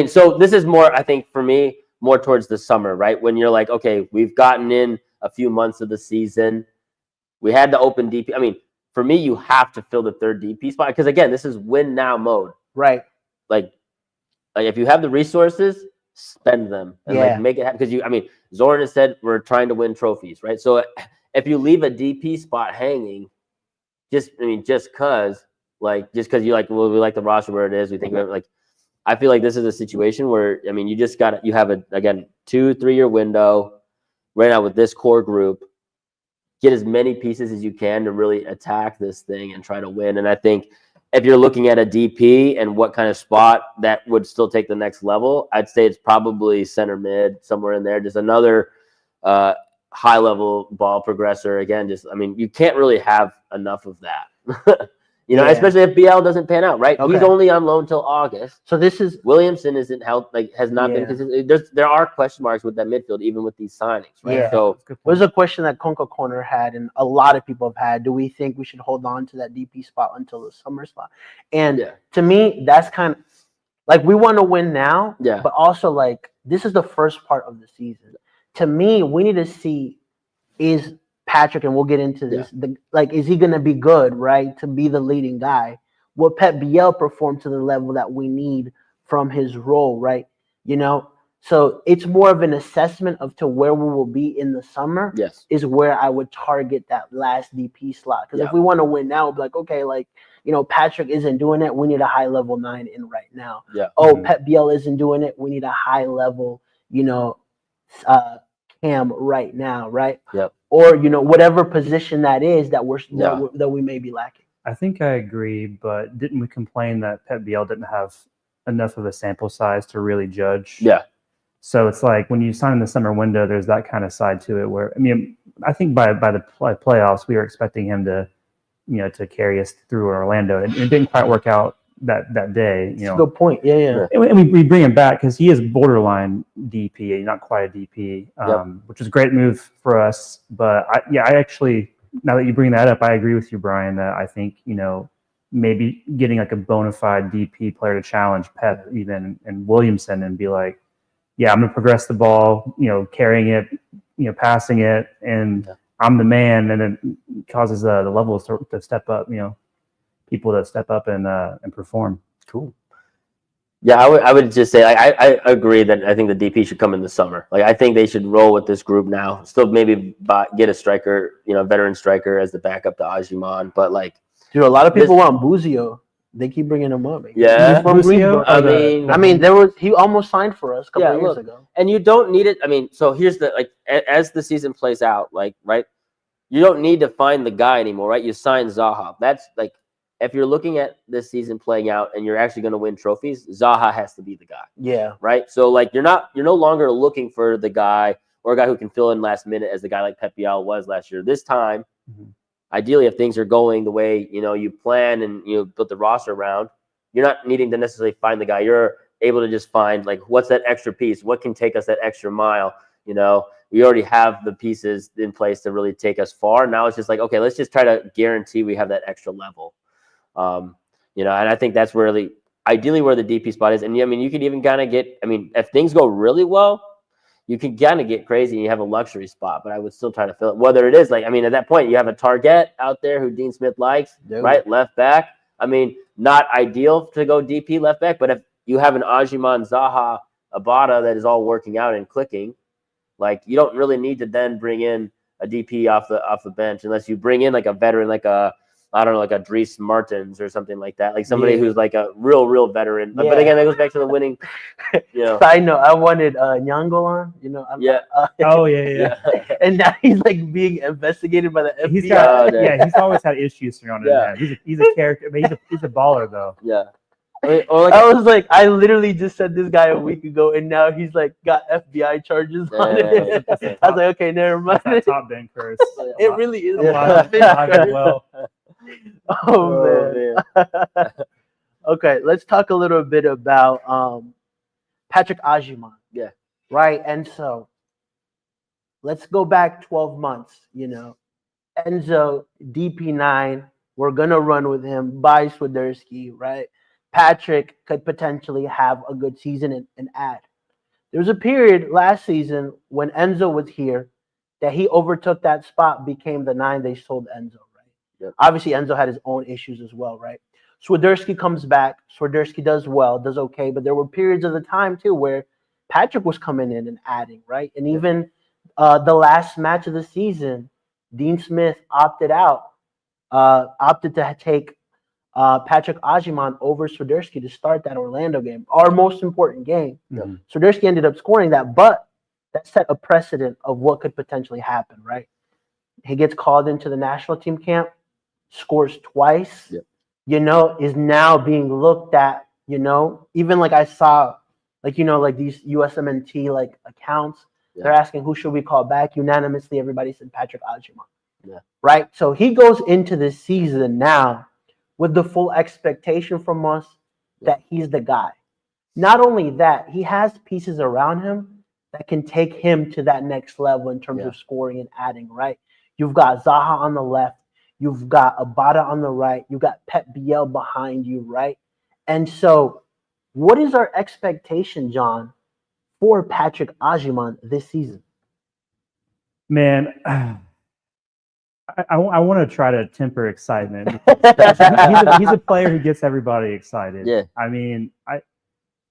so this is more, I think for me, more towards the summer, right? When you're like, okay, we've gotten in a few months of the season. We had the open DP. For me, you have to fill the third DP spot because again, this is win now mode. Right. Like if you have the resources, spend them and like make it happen. Because Zoran has said we're trying to win trophies, right? So if you leave a DP spot hanging, just because you like, well, we like the roster where it is, we think about it, like, I feel like this is a situation where, you have a, again, 2-3 year window right now with this core group, get as many pieces as you can to really attack this thing and try to win. And I think if you're looking at a DP and what kind of spot that would still take the next level, I'd say it's probably center mid, somewhere in there, just another, high level ball progressor. Again, you can't really have enough of that, especially if BL doesn't pan out, right? Okay. He's only on loan till August. So this is Williamson isn't helped, has not been consistent. There are question marks with that midfield, even with these signings, right? So there's a question that Conca Corner had, and a lot of people have had. Do we think we should hold on to that DP spot until the summer spot? And to me, that's kind of like we want to win now, but also like this is the first part of the season. To me, we need to see is Patrick, and we'll get into this, is he going to be good, right, to be the leading guy? Will Pep Biel perform to the level that we need from his role, right? So it's more of an assessment of to where we will be in the summer is where I would target that last DP slot. Because if we want to win now, we'll be like, okay, Patrick isn't doing it. We need a high-level 9 in right now. Pep Biel isn't doing it. We need a high-level, Cam right now, right? Or whatever position that is that that we may be lacking. I think I agree, but didn't we complain that Pep Biel didn't have enough of a sample size to really judge? So it's like when you sign in the summer window, there's that kind of side to it where I think by the playoffs we were expecting him to to carry us through Orlando. It didn't quite work out that day. You That's know, a good point. Yeah. and we bring him back because he is borderline DP, not quite a DP, which is a great move for us. But I actually, now that you bring that up, I agree with you, Brian, that I think, you know, maybe getting like a bona fide DP player to challenge Pep even and Williamson and be like, yeah, I'm going to progress the ball, you know, carrying it, you know, passing it, and I'm the man, and it causes the levels to step up, you know, people to step up and perform. Cool. Yeah, I would just say I agree that I think the DP should come in the summer. Like, I think they should roll with this group now. Still maybe get a striker, you know, veteran striker as the backup to Ajiman. But like, dude, a lot of people want Buzio. They keep bringing him up. Yeah, He's from Greensboro. I mean, he almost signed for us a couple of years ago. And you don't need it. I mean, so here's the, like, as the season plays out, like, right, you don't need to find the guy anymore, right? You sign Zaha. That's like, if you're looking at this season playing out and you're actually going to win trophies, Zaha has to be the guy. Yeah. Right. So like, you're no longer looking for the guy or a guy who can fill in last minute as the guy like Pep Biel was last year. This time, ideally, if things are going the way, you know, you plan and you build the roster around, you're not needing to necessarily find the guy. You're able to just find, like, what's that extra piece? What can take us that extra mile? You know, we already have the pieces in place to really take us far. Now it's just like, okay, let's just try to guarantee we have that extra level. You know, and I think that's really ideally where the DP spot is. And I mean, you could even kind of get, I mean, if things go really well, you can kind of get crazy and you have a luxury spot, but I would still try to fill it. Whether it is, like, I mean, at that point, you have a target out there who Dean Smith likes, right? Left back. I mean, not ideal to go DP left back, but if you have an Ajiman, Zaha, Abada that is all working out and clicking, like, you don't really need to then bring in a DP off the bench unless you bring in like a veteran, like a, I don't know, like a Dries Martins or something like that, like somebody who's like a real veteran. But again, that goes back to the winning. You know, I know. I wanted Nyangolan. You know. And now he's like being investigated by the FBI. He's always had issues surrounding him. He's a character, but he's a baller though. Yeah. I mean, I literally just said this guy a week ago, and now he's like got FBI charges on it. I was like, okay, never mind. Top bank curse. It really is. Well. Oh man. Okay, let's talk a little bit about Patrick Ajiman. Yeah. Right, and so let's go back 12 months. You know, Enzo DP9. We're gonna run with him by Swiderski, right? Patrick could potentially have a good season and add. There was a period last season when Enzo was here that he overtook that spot, became the 9. They sold Enzo, right? Yep. Obviously, Enzo had his own issues as well, right? Swiderski comes back. Swiderski does well, does okay, but there were periods of the time too where Patrick was coming in and adding, right? And even the last match of the season, Dean Smith opted to take Patrick Ajiman over Swiderski to start that Orlando game, our most important game. Swiderski ended up scoring that, but that set a precedent of what could potentially happen, right? He gets called into the national team camp, scores twice, you know, is now being looked at, you know, even like I saw, like, you know, like these USMNT like accounts, they're asking who should we call back. Unanimously, everybody said Patrick Ajiman, right? So he goes into this season now with the full expectation from us that he's the guy. Not only that, he has pieces around him that can take him to that next level in terms of scoring and adding, right? You've got Zaha on the left. You've got Abada on the right. You've got Pep Biel behind you, right? And so what is our expectation, John, for Patrick Ajiman this season? Man, I want to try to temper excitement. He's a player who gets everybody excited. Yeah. I mean,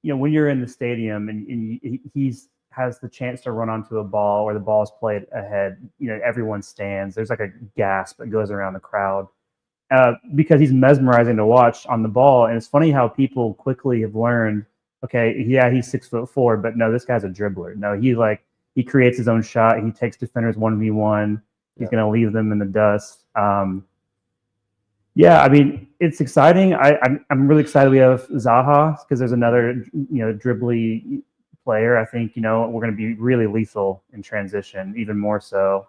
when you're in the stadium and he's has the chance to run onto a ball or the ball is played ahead, you know, everyone stands. There's like a gasp that goes around the crowd because he's mesmerizing to watch on the ball. And it's funny how people quickly have learned, okay, yeah, he's 6'4", but no, this guy's a dribbler. No, he creates his own shot. He takes defenders 1v1. He's going to leave them in the dust. Yeah, I mean, it's exciting. I'm really excited we have Zaha because there's another, dribbly player. I think, we're going to be really lethal in transition, even more so.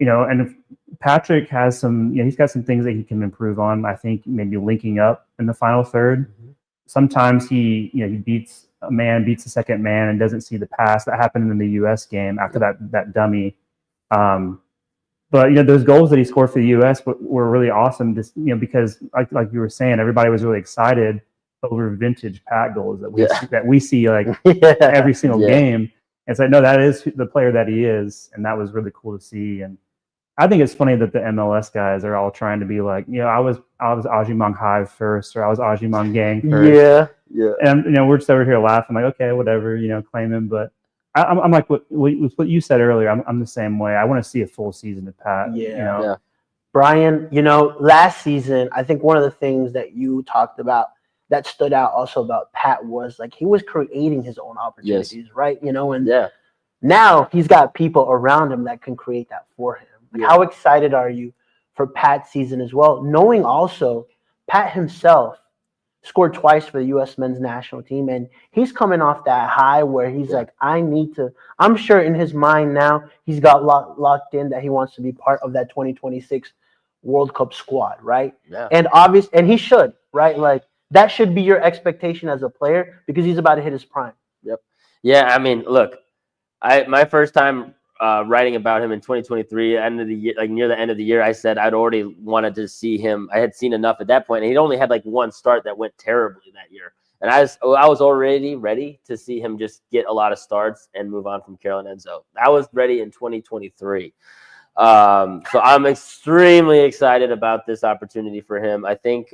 and if Patrick has some, he's got some things that he can improve on. I think maybe linking up in the final third. Sometimes he beats a man, beats the second man, and doesn't see the pass. That happened in the U.S. game after that dummy. But those goals that he scored for the U.S. were really awesome. Just because like you were saying, everybody was really excited over vintage Pat goals that we see like every single game. It's like, no, that is the player that he is, and that was really cool to see. And I think it's funny that the MLS guys are all trying to be like, I was Ajimong Hive first, or I was Ajimong Gang first. Yeah. And we're just over here laughing, like, okay, whatever, claim him. But I'm like what you said earlier. I'm the same way. I want to see a full season of Pat. Yeah. Brian, last season, I think one of the things that you talked about that stood out also about Pat was like he was creating his own opportunities, right? And now he's got people around him that can create that for him. Like, how excited are you for Pat's season as well? Knowing also Pat himself scored twice for the U.S. men's national team, and he's coming off that high where he's like, I'm sure in his mind now he's got locked in that he wants to be part of that 2026 World Cup squad, right? Yeah. And he should, right? Like, that should be your expectation as a player because he's about to hit his prime. Yep. Yeah, I mean, look, my first time writing about him in 2023, end of the year, like near the end of the year, I said I'd already wanted to see him. I had seen enough at that point, and he'd only had like one start that went terribly that year. And I was already ready to see him just get a lot of starts and move on from Carol and Enzo. I was ready in 2023. So I'm extremely excited about this opportunity for him. I think,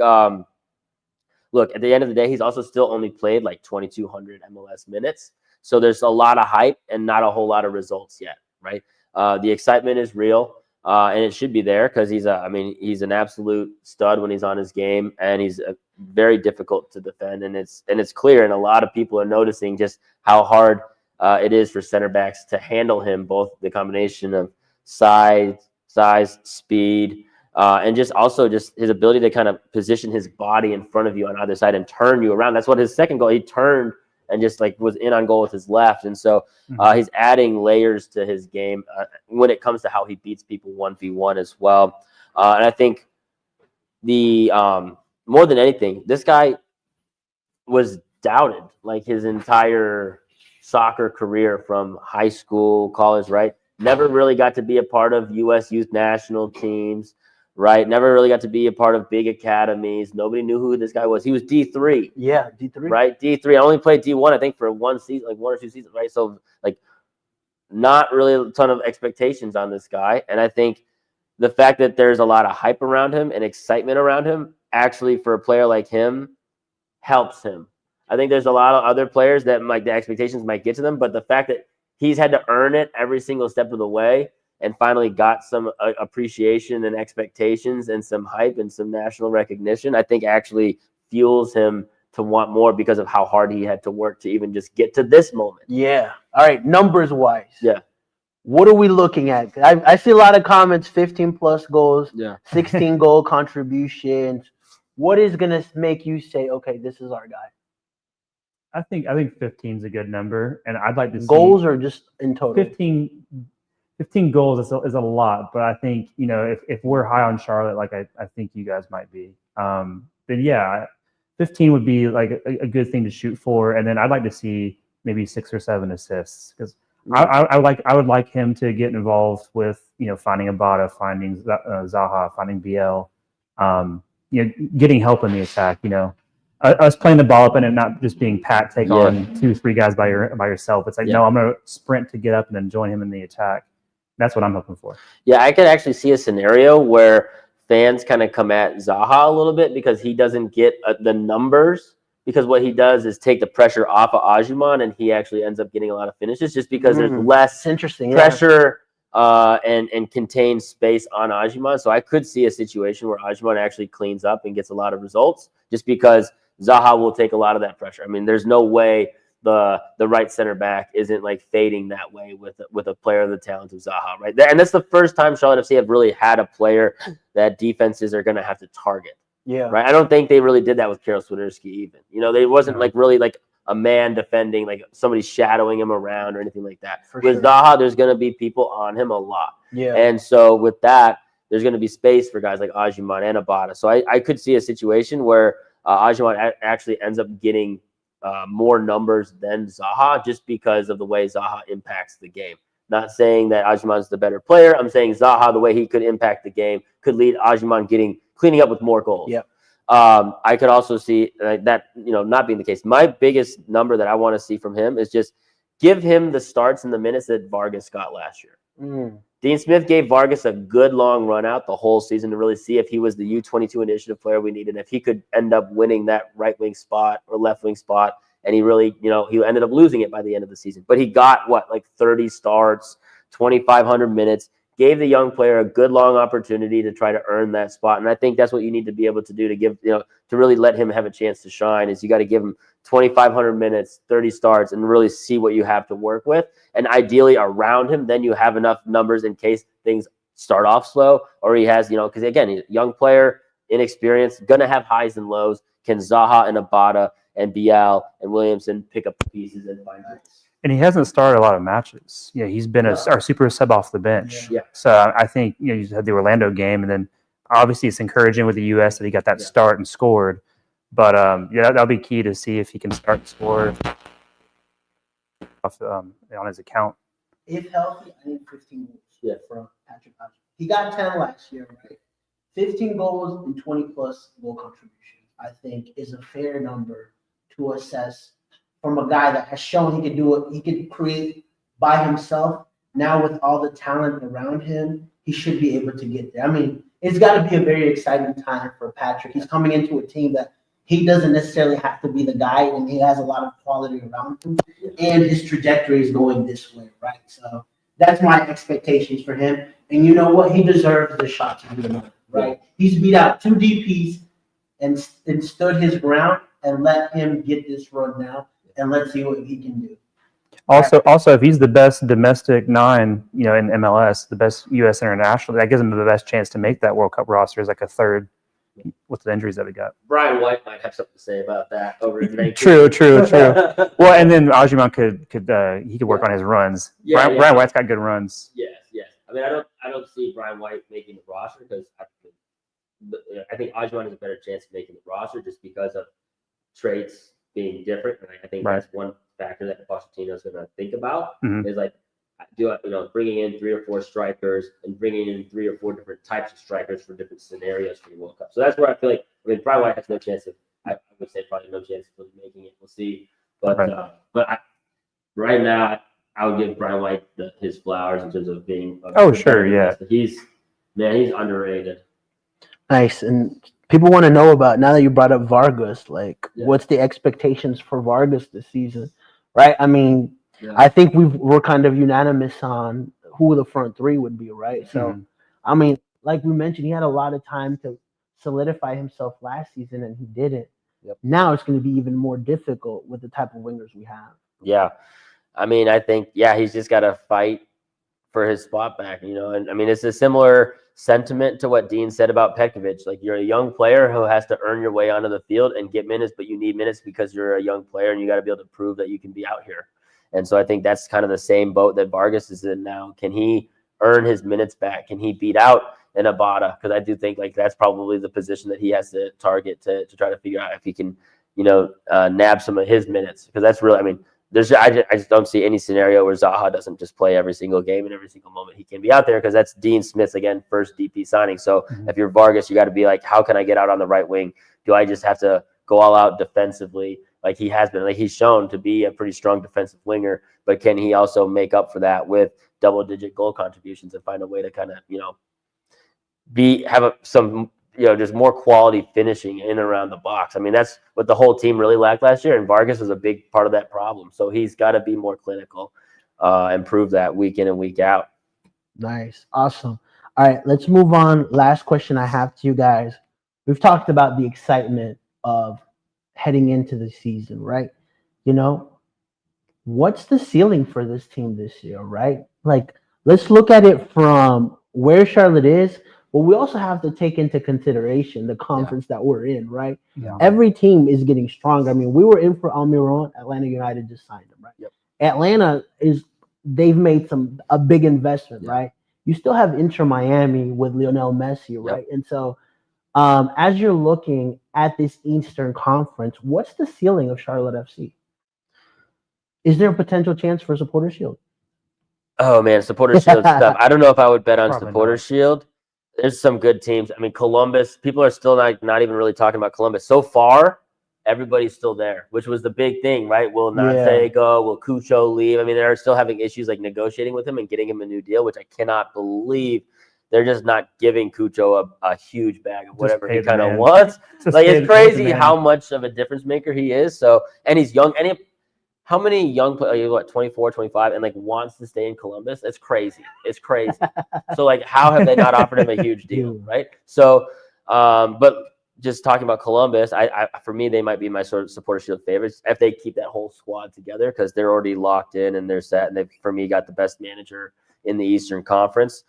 look, at the end of the day, he's also still only played like 2,200 MLS minutes. So there's a lot of hype and not a whole lot of results yet, right? The excitement is real, and it should be there because he's an absolute stud when he's on his game, and he's very difficult to defend. And it's clear, and a lot of people are noticing just how hard it is for center backs to handle him, both the combination of size, speed, and just his ability to kind of position his body in front of you on either side and turn you around. That's what his second goal, he turned and just like was in on goal with his left. And so he's adding layers to his game when it comes to how he beats people 1v1 as well. And I think more than anything, this guy was doubted like his entire soccer career from high school, college, right? Never really got to be a part of U.S. youth national teams, right? Never really got to be a part of big academies. Nobody knew who this guy was. He was D3. Yeah, D3. Right? D3. I only played D1, I think, for one season, like 1 or 2 seasons, right? So, like, not really a ton of expectations on this guy. And I think the fact that there's a lot of hype around him and excitement around him, actually, for a player like him, helps him. I think there's a lot of other players that the expectations might get to them, but the fact that he's had to earn it every single step of the way and finally got some appreciation and expectations and some hype and some national recognition, I think actually fuels him to want more because of how hard he had to work to even just get to this moment. Yeah. All right. Numbers wise. Yeah. What are we looking at? I see a lot of comments, 15 plus goals, 16 goal contributions. What is going to make you say, okay, this is our guy? I think 15 is a good number, and I'd like to see goals or just in total. 15 goals is a lot, but I think if we're high on Charlotte, like I think you guys might be, then yeah, 15 would be like a good thing to shoot for, and then I'd like to see maybe 6 or 7 assists because I would like him to get involved with finding Abada, finding Zaha, finding BL, getting help in the attack. Us playing the ball up and it not just being Pat take on 2-3 guys by yourself. It's like no, I'm gonna sprint to get up and then join him in the attack. That's what I'm hoping for. Yeah, I could actually see a scenario where fans kind of come at Zaha a little bit because he doesn't get the numbers. Because what he does is take the pressure off of Ajimon, and he actually ends up getting a lot of finishes just because there's less pressure and contained space on Ajimon. So I could see a situation where Ajimon actually cleans up and gets a lot of results just because Zaha will take a lot of that pressure. I mean, there's no way the right center back isn't like fading that way with a player of the talent of Zaha, right? And that's the first time Charlotte FC have really had a player that defenses are going to have to target. Yeah. Right. I don't think they really did that with Karol Świderski even. They wasn't like really like a man defending, like somebody shadowing him around or anything like that. For With sure. Zaha, there's going to be people on him a lot. Yeah. And so with that, there's going to be space for guys like Ajiman and Abada. So I could see a situation where Ajiman actually ends up getting more numbers than Zaha just because of the way Zaha impacts the game. Not saying that Ajiman's the better player. I'm saying Zaha, the way he could impact the game, could lead Ajiman cleaning up with more goals. Yep. I could also see that, not being the case. My biggest number that I want to see from him is just give him the starts and the minutes that Vargas got last year. Dean Smith gave Vargas a good long run out the whole season to really see if he was the U22 initiative player we needed, and if he could end up winning that right wing spot or left wing spot. And he really, he ended up losing it by the end of the season. But he got 30 starts, 2,500 minutes, gave the young player a good long opportunity to try to earn that spot. And I think that's what you need to be able to do to give, to really let him have a chance to shine, is you got to give him 2,500 minutes, 30 starts, and really see what you have to work with. And ideally around him, then you have enough numbers in case things start off slow, or he has, because again, he's a young player, inexperienced, going to have highs and lows. Can Zaha and Abada and Bial and Williamson pick up the pieces and find it? And he hasn't started a lot of matches. Yeah, he's been our super sub off the bench. Yeah. So I think you had the Orlando game, and then obviously it's encouraging with the U.S. that he got that start and scored. But that'll be key to see if he can start and score off on his account. If healthy, I need 15 goals from Patrick. He got 10 last year, right? 15 goals and 20-plus goal contributions, I think, is a fair number to assess from a guy that has shown he could do it. He could create by himself. Now with all the talent around him, he should be able to get there. I mean, it's got to be a very exciting time for Patrick. He's coming into a team that he doesn't necessarily have to be the guy, and he has a lot of quality around him, and his trajectory is going this way, right? So that's my expectations for him. And you know what? He deserves the shot to be the man, right? He's beat out 2 DPs and stood his ground, and let him get this run now, and let's see what he can do. Also, if he's the best domestic 9, in MLS, the best U.S. international, that gives him the best chance to make that World Cup roster as like a third with the injuries that we got. Brian White might have something to say about that over in Vancouver. True. Well, and then Ajiman could work on his runs. Brian White's got good runs. Yes. I mean, I don't see Brian White making the roster because I think Ajiman has a better chance of making the roster just because of traits being different. And I think that's one factor that Pochettino is going to think about is bringing in 3 or 4 strikers and bringing in 3 or 4 different types of strikers for different scenarios for the World Cup. So that's where I feel like, Brian White has no chance of, I would say probably no chance of making it. We'll see. But right now, I would give Brian White his flowers in terms of being. He's underrated. Nice. And people want to know about, now that you brought up Vargas, what's the expectations for Vargas this season, right? I mean, I think we're kind of unanimous on who the front 3 would be, right? So, I mean, like we mentioned, he had a lot of time to solidify himself last season, and he didn't. Now it's going to be even more difficult with the type of wingers we have. Yeah. I mean, I think, he's just got to fight for his spot back, and I mean, it's a similar sentiment to what Dean said about Petkovic. Like, you're a young player who has to earn your way onto the field and get minutes, but you need minutes because you're a young player and you got to be able to prove that you can be out here. And so I think that's kind of the same boat that Vargas is in now. Can he earn his minutes back? Can he beat out an Abada? Because I do think that's probably the position that he has to target to try to figure out if he can, nab some of his minutes. Because that's really, I mean, I just don't see any scenario where Zaha doesn't just play every single game and every single moment he can be out there, because that's Dean Smith's, again, first DP signing. So if you're Vargas, you got to be like, how can I get out on the right wing? Do I just have to go all out defensively like he has been? Like, he's shown to be a pretty strong defensive winger, but can he also make up for that with double-digit goal contributions and find a way to kind of, some just more quality finishing in and around the box? I mean, that's what the whole team really lacked last year, and Vargas is a big part of that problem. So he's got to be more clinical and prove that week in and week out. Nice. Awesome. All right, let's move on. Last question I have to you guys. We've talked about the excitement of heading into the season, right? What's the ceiling for this team this year, right? Like, let's look at it from where Charlotte is But we also have to take into consideration the conference that we're in, right? Yeah. Every team is getting stronger. I mean, we were in for Almiron. Atlanta United just signed him, right? Yep. Atlanta they've made a big investment, Yeah. right? You still have Inter Miami with Lionel Messi, right? And so as you're looking at this Eastern Conference, what's the ceiling of Charlotte FC? Is there a potential chance for Supporter Shield? Oh man, Supporter Shield stuff. I don't know if I would bet on Probably Supporter not. Shield. There's some good teams. I mean, Columbus. People are still not even really talking about Columbus so far. Everybody's still there, which was the big thing, right? Will Nate go? Will Cucho leave? I mean, they're still having issues like negotiating with him and getting him a new deal, which I cannot believe. They're just not giving Cucho a huge bag of whatever he kind of wants. Like, it's crazy how much of a difference maker he is. So, and he's young. And how many young players, what, 24, 25, and like wants to stay in Columbus? It's crazy. It's crazy. So, like, how have they not offered him a huge deal, right? So, but just talking about Columbus, for me, they might be my sort of Supporter Shield favorites if they keep that whole squad together, because they're already locked in and they're set, and they've, for me, got the best manager in the Eastern Conference,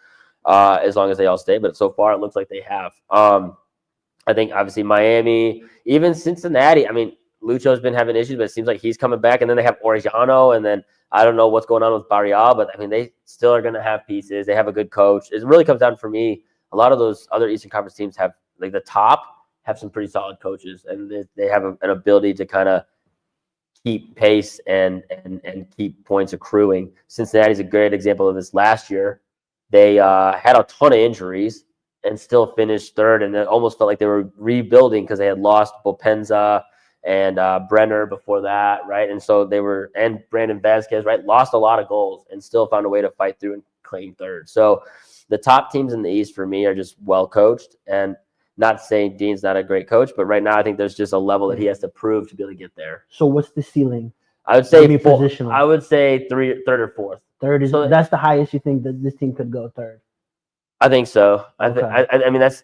as long as they all stay. But so far, it looks like they have. I think obviously Miami, even Cincinnati. I mean, Lucho's been having issues, but it seems like he's coming back. And then they have Orellano, and then I don't know what's going on with Barrial, but I mean, they still are going to have pieces. They have a good coach. It really comes down, for me, a lot of those other Eastern Conference teams have, like, the top have some pretty solid coaches, and they have an ability to kind of keep pace and keep points accruing. Cincinnati's a great example of this. Last year, they had a ton of injuries and still finished third, and it almost felt like they were rebuilding because they had lost Bopenza and Brenner before that, right? And so they were, and Brandon Vasquez, right, lost a lot of goals and still found a way to fight through and claim third. So the top teams in the East for me are just well coached, and not saying Dean's not a great coach, but right now I think there's just a level that he has to prove to be able to get there. So what's the ceiling? I would say positional. I would say third or fourth. Third is, So that's the highest you think that this team could go, third? I think so. Okay. I mean, that's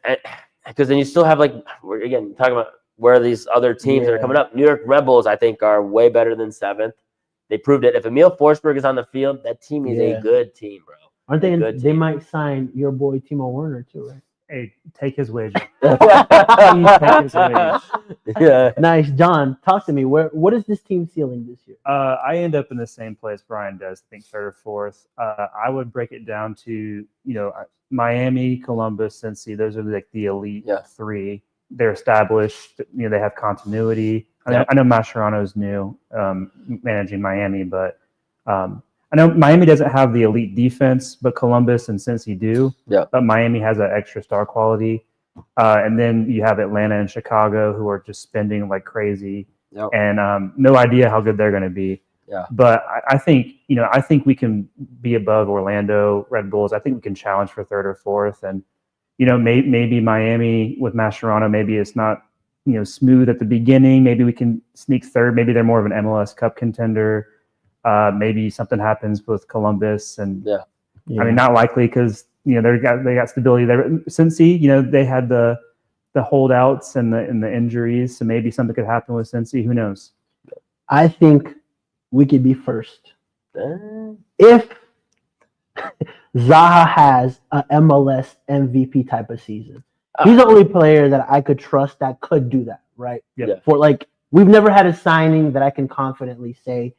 because then you still have, like, we're again talking about where these other teams that are coming up. New York Rebels, I think, are way better than seventh. They proved it. If Emil Forsberg is on the field, that team is a good team, bro. Aren't they? They might sign your boy Timo Werner too, right? Hey, take his wages. Yeah. Nice, John. Talk to me. What is this team ceiling this year? I end up in the same place Brian does. I think third or fourth. I would break it down to, Miami, Columbus, Cincy. Those are like the elite three. They're established. They have continuity. I know Mascherano's new, managing Miami, but I know Miami doesn't have the elite defense, but Columbus and Cincy do. Yeah. But Miami has an extra star quality. And then you have Atlanta and Chicago, who are just spending like crazy. Yep. And no idea how good they're going to be. Yeah. But I think we can be above Orlando, Red Bulls. I think we can challenge for third or fourth. And, maybe Miami with Mascherano, maybe it's not, smooth at the beginning. Maybe we can sneak third. Maybe they're more of an MLS Cup contender. Maybe something happens with Columbus, and I mean, not likely because they got stability there. Cincy, they had the holdouts and the injuries, so maybe something could happen with Cincy. Who knows? I think we could be first if Zaha has an MLS MVP type of season. He's the only player that I could trust that could do that, right? Yeah. For like, we've never had a signing that I can confidently say,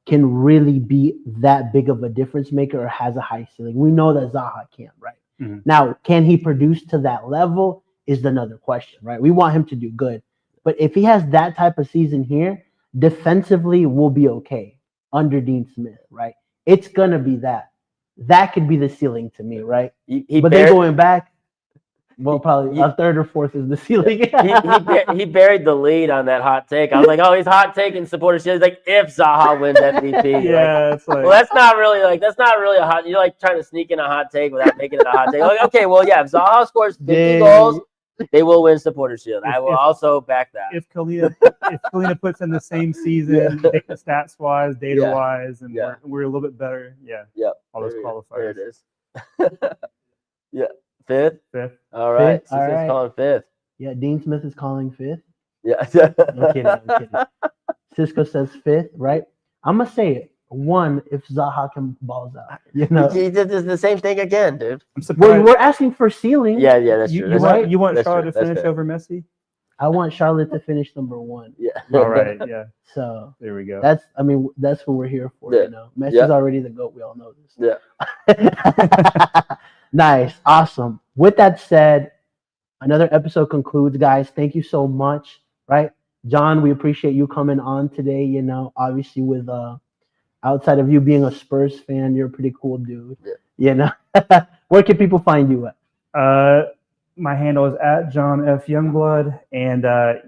can really be that big of a difference maker or has a high ceiling. We know that Zaha can't, right? Mm-hmm. Now, can he produce to that level is another question, right? We want him to do good. But if he has that type of season here, defensively we'll be okay under Dean Smith, right? It's going to be that. That could be the ceiling to me, right? But then going back, well, probably a third or fourth is the ceiling. he buried the lead on that hot take. I was like, oh, he's hot taking Supporter Shield. He's like, if Zaha wins MVP. Yeah, it's like, well, that's not really a hot. You're like trying to sneak in a hot take without making it a hot take. Like, okay, well, yeah, if Zaha scores 50 goals, they will win Supporter Shield. I will also back that. If Kalina puts in the same season, stats wise, data wise, and we're a little bit better. Yeah. All those qualifiers. There it is. Yeah. Fifth. All right. Cisco's calling fifth. Yeah, Dean Smith is calling fifth. Yeah. I'm kidding. Cisco says fifth, right? I'm going to say it. one if Zaha can balls out. You know, He did the same thing again, dude. I'm well, surprised. we're asking for ceiling. Yeah, that's you, true. you That's want true. you want That's Charlotte true. to That's finish fair. over Messi? I want Charlotte to finish number 1. Yeah. All right, yeah, So there we go. that's what we're here for. Yeah. You know, Messi's Yeah. already the GOAT. We all know this. Yeah. Nice, awesome. With that said, another episode concludes, guys. Thank you so much. Right, John, we appreciate you coming on today. You know, obviously with outside of you being a Spurs fan, you're a pretty cool dude. Yeah. You know, where can people find you at? My handle is at John F Youngblood, and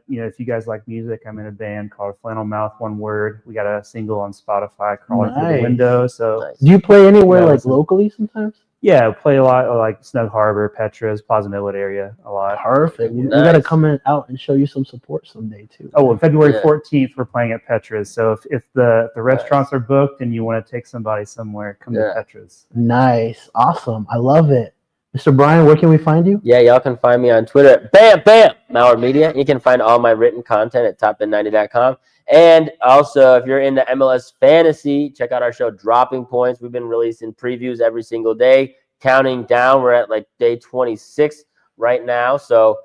if you guys like music, I'm in a band called Flannel Mouth. One word. We got a single on Spotify, Crawling Through the Nice. Window. So Nice. Do you play anywhere Yeah, like listen. locally sometimes? yeah, play a lot of like Snug Harbor, Petras, Plaza Millwood area a lot. Perfect. We Nice. gotta come out and show you some support someday too. Oh, well, February Yeah. 14th, we're playing at Petras. So if the restaurants are booked and you want to take somebody somewhere, come Yeah. to Petras. Nice, awesome. I love it. Mr. Brian, where can we find you? Yeah, y'all can find me on Twitter at Bam Mauer Media. You can find all my written content at topin90.com. And also, if you're into MLS fantasy, check out our show Dropping Points. We've been releasing previews every single day, counting down. We're at like day 26 right now. So,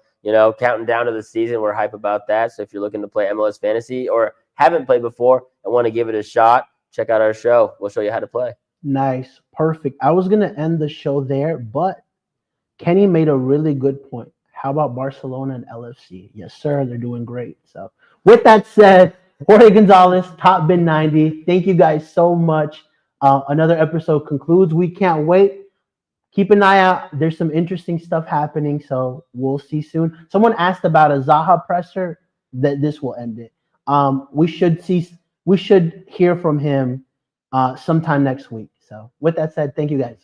counting down to the season. We're hype about that. So if you're looking to play MLS fantasy or haven't played before and want to give it a shot, check out our show. We'll show you how to play. Nice, perfect. I was gonna end the show there, but Kenny made a really good point. How about Barcelona and LFC? Yes, sir. They're doing great. So with that said, Jorge Gonzalez, Top Bin 90. Thank you guys so much. Another episode concludes. We can't wait. Keep an eye out. There's some interesting stuff happening, so we'll see soon. Someone asked about a Zaha presser. That this will end it. We should hear from him sometime next week. So with that said, thank you guys.